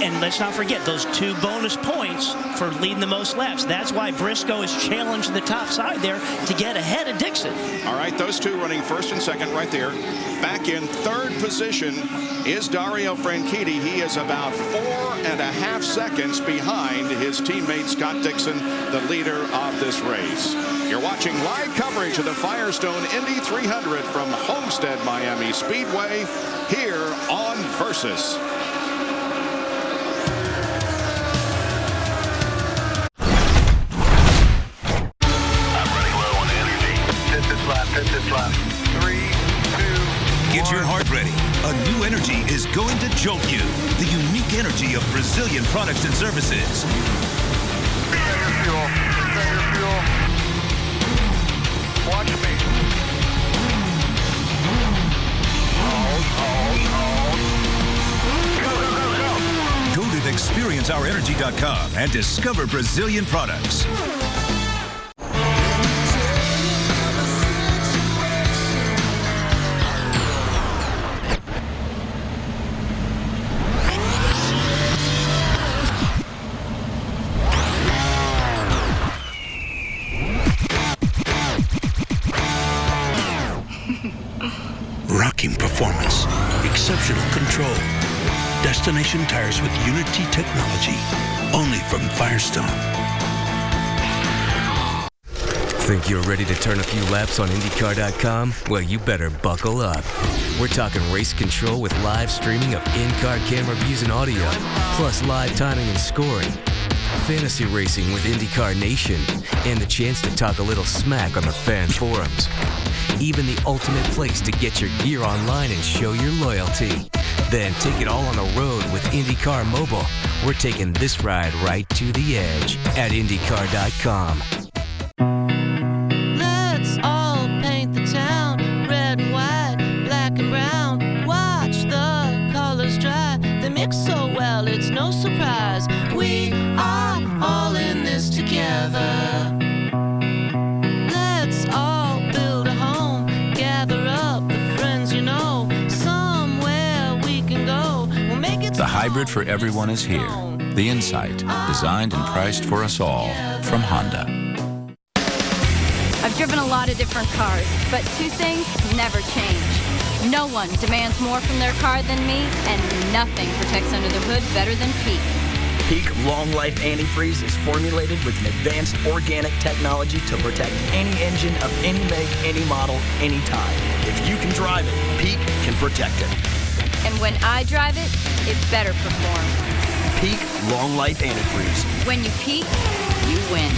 And let's not forget those 2 bonus points for leading the most laps. That's why Briscoe is challenging the top side there to get ahead of Dixon. All right, those 2 running first and second right there. Back in 3rd position is Dario Franchitti. He is about 4.5 seconds behind his teammate Scott Dixon, the leader of this race. You're watching live coverage of the Firestone Indy 300 from Homestead, Miami Speedway, here on Versus. Get your heart ready. A new energy is going to jolt you. The unique energy of Brazilian products and services. Watch me. Go to experienceourenergy.com and discover Brazilian products. Rocking performance, exceptional control. Destination tires with Unity technology, only from Firestone. Think you're ready to turn a few laps on IndyCar.com? Well, you better buckle up. We're talking race control with live streaming of in-car camera views and audio, plus live timing and scoring. Fantasy racing with IndyCar Nation, and the chance to talk a little smack on the fan forums. Even the ultimate place to get your gear online and show your loyalty. Then take it all on the road with IndyCar Mobile. We're taking this ride right to the edge at IndyCar.com. Let's all paint the town red and white, black and brown. Watch the colors dry. They mix so well, it's no surprise. We are all in this together. Let's all build a home, gather up the friends you know. Somewhere we can go. We'll make it. The hybrid for everyone is here. The Insight, designed and priced for us all from Honda. I've driven a lot of different cars, but 2 things never change. No one demands more from their car than me, and nothing protects under the hood better than Peak. Peak Long Life Antifreeze is formulated with an advanced organic technology to protect any engine of any make, any model, any time. If you can drive it, Peak can protect it. And when I drive it, it better perform. Peak Long Life Antifreeze. When you peak, you win.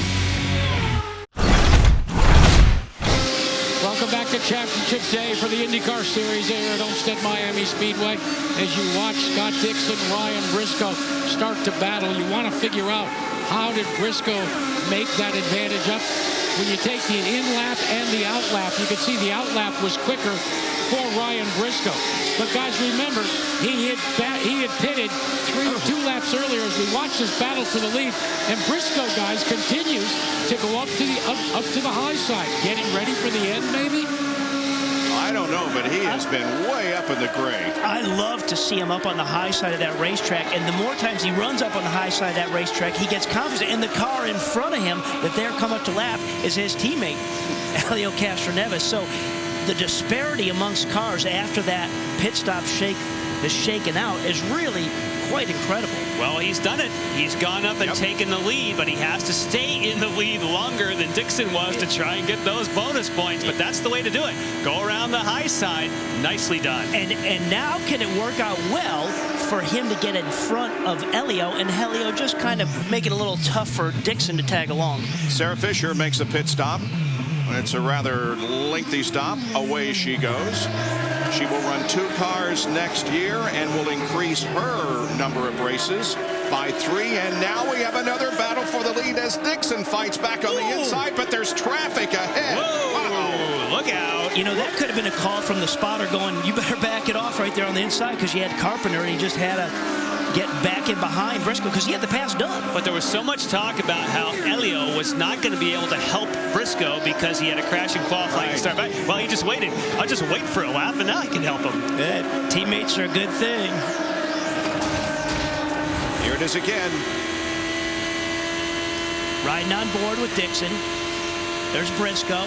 Welcome back to Championship Day for the IndyCar Series here at Homestead, Miami Speedway. As you watch Scott Dixon, Ryan Briscoe start to battle, you want to figure out how did Briscoe make that advantage up. When you take the in-lap and the out-lap, you can see the out-lap was quicker for Ryan Briscoe. But guys, remember, he had pitted 2 laps earlier as we watch this battle for the lead. And Briscoe, guys, continues to go up to the high side. Getting ready for the end, maybe? I I don't know, but he has been way up in the gray. I love to see him up on the high side of that racetrack, and the more times he runs up on the high side of that racetrack, he gets confident. And the car in front of him that they're coming up to lap is his teammate, Helio Castroneves. So the disparity amongst cars after that pit stop is shaken out is really quite incredible. Well, he's done it. He's gone up and taken the lead, but he has to stay in the lead longer than Dixon was to try and get those bonus points. But that's the way to do it. Go around the high side. Nicely done. And now can it work out well for him to get in front of Helio, and Helio just kind of make it a little tough for Dixon to tag along. Sarah Fisher makes a pit stop. It's a rather lengthy stop. Away she goes. She will run 2 cars next year and will increase her number of races by 3. And now we have another battle for the lead as Dixon fights back on the inside, but there's traffic ahead. Whoa, look out. You know, that could have been a call from the spotter going, you better back it off right there on the inside, because you had Carpenter and he just had to get back in behind Briscoe because he had the pass done. But there was so much talk about how Helio was not going to be able to help Briscoe because he had a crash in qualifying start back. Well, he just waited. I'll just wait for a lap and now I can help him. Yeah, teammates are a good thing. Here it is again. Riding on board with Dixon. There's Briscoe.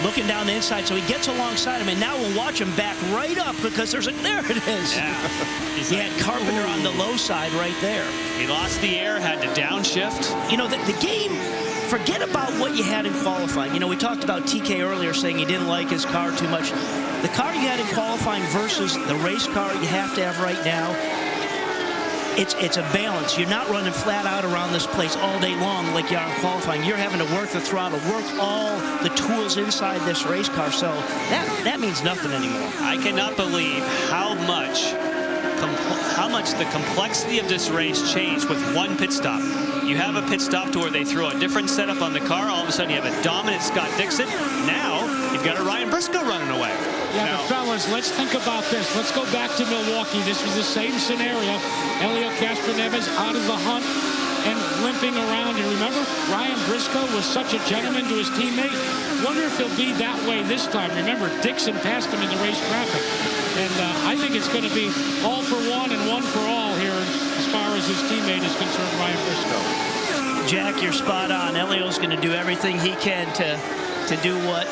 Looking down the inside, so he gets alongside him, and now we'll watch him back right up because there it is. Yeah. He had Carpenter on the low side right there. He lost the air, had to downshift. You know, the game, forget about what you had in qualifying. You know, we talked about TK earlier saying he didn't like his car too much. The car you had in qualifying versus the race car you have to have right now, it's a balance. You're not running flat out around this place all day long like you are in qualifying. You're having to work the throttle, work all the tools inside this race car. So that means nothing anymore. I cannot believe how much the complexity of this race changed with one pit stop. You have a pit stop to where they throw a different setup on the car. All of a sudden you have a dominant Scott Dixon. Now you've got a Ryan Briscoe running away. Yeah, but fellas, let's think about this. Let's go back to Milwaukee. This was the same scenario. Helio Castroneves out of the hunt and limping around. And remember, Ryan Briscoe was such a gentleman to his teammate. Wonder if he'll be that way this time. Remember, Dixon passed him in the race traffic. And I think it's going to be all for one and one for all here as far as his teammate is concerned, Ryan Briscoe. Jack, you're spot on. Helio's going to do everything he can to do what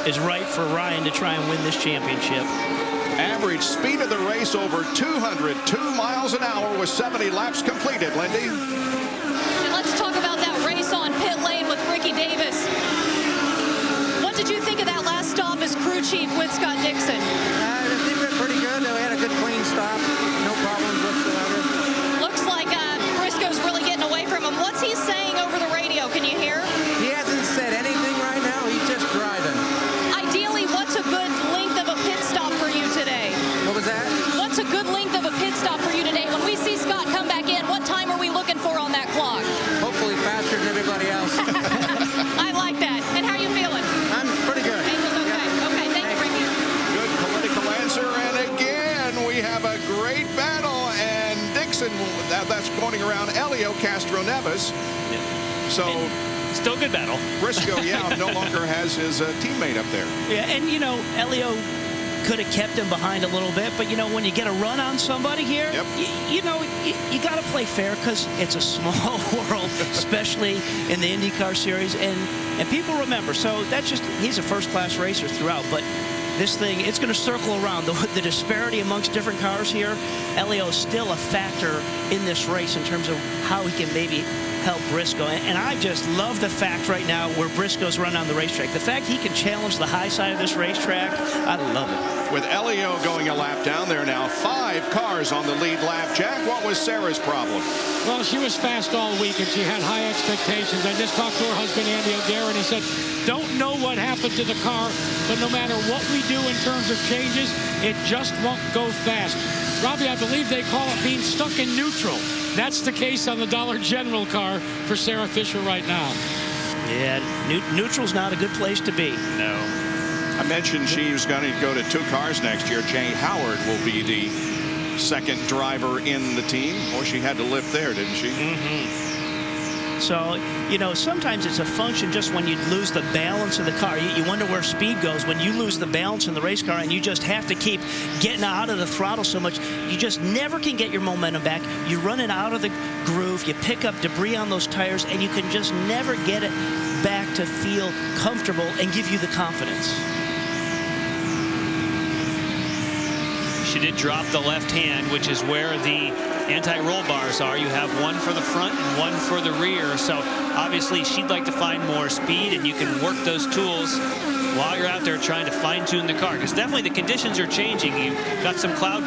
is right for Ryan to try and win this championship. Average speed of the race over 202 miles an hour with 70 laps completed, Lindy. And let's talk about that race on pit lane with Ricky Davis. What did you think of that last stop as crew chief with Scott Dixon? I think we went pretty good. We had a good clean stop. No problems whatsoever. Looks like Briscoe's really getting away from him. What's he saying over the radio? Can you hear? He hasn't said anything right now. He's just driving. Ideally, what's a good length of a pit stop for you today? What was that? What's a good length of a pit stop for you today? When we see Scott come back in, what time are we looking for on that clock? Hopefully faster than everybody else. I like that. And how are you feeling? I'm pretty good. Okay. Okay, thank you, Ricky. Good political answer. And again, we have a great battle. And Dixon, that's going around Helio Castroneves. So... Still good battle. Briscoe, no longer has his teammate up there. Yeah, and, you know, Helio could have kept him behind a little bit, but, you know, when you get a run on somebody here, you got to play fair because it's a small world, especially in the IndyCar series, and people remember. So that's just, he's a first-class racer throughout, but this thing, it's going to circle around. The disparity amongst different cars here, Helio is still a factor in this race in terms of how he can maybe help Briscoe. And I just love the fact right now where Briscoe's run on the racetrack. The fact he can challenge the high side of this racetrack, I love it. With Helio going a lap down there now, 5 cars on the lead lap. Jack, what was Sarah's problem? Well, she was fast all week and she had high expectations. I just talked to her husband, Andy O'Gara, and he said, don't know what happened to the car, but no matter what we do in terms of changes, it just won't go fast. Robbie, I believe they call it being stuck in neutral. That's the case on the Dollar General car for Sarah Fisher right now. Yeah, neutral's not a good place to be. No. I mentioned she's going to go to 2 cars next year. Jay Howard will be the second driver in the team. Or she had to lift there, didn't she? Mm-hmm. So, you know, sometimes it's a function just when you lose the balance of the car. You wonder where speed goes when you lose the balance in the race car and you just have to keep getting out of the throttle so much. You just never can get your momentum back. You're running out of the groove. You pick up debris on those tires, and you can just never get it back to feel comfortable and give you the confidence. She did drop the left hand, which is where the anti-roll bars are. You have one for the front and one for the rear. So obviously she'd like to find more speed, and you can work those tools while you're out there trying to fine-tune the car, because definitely the conditions are changing. You've got some cloud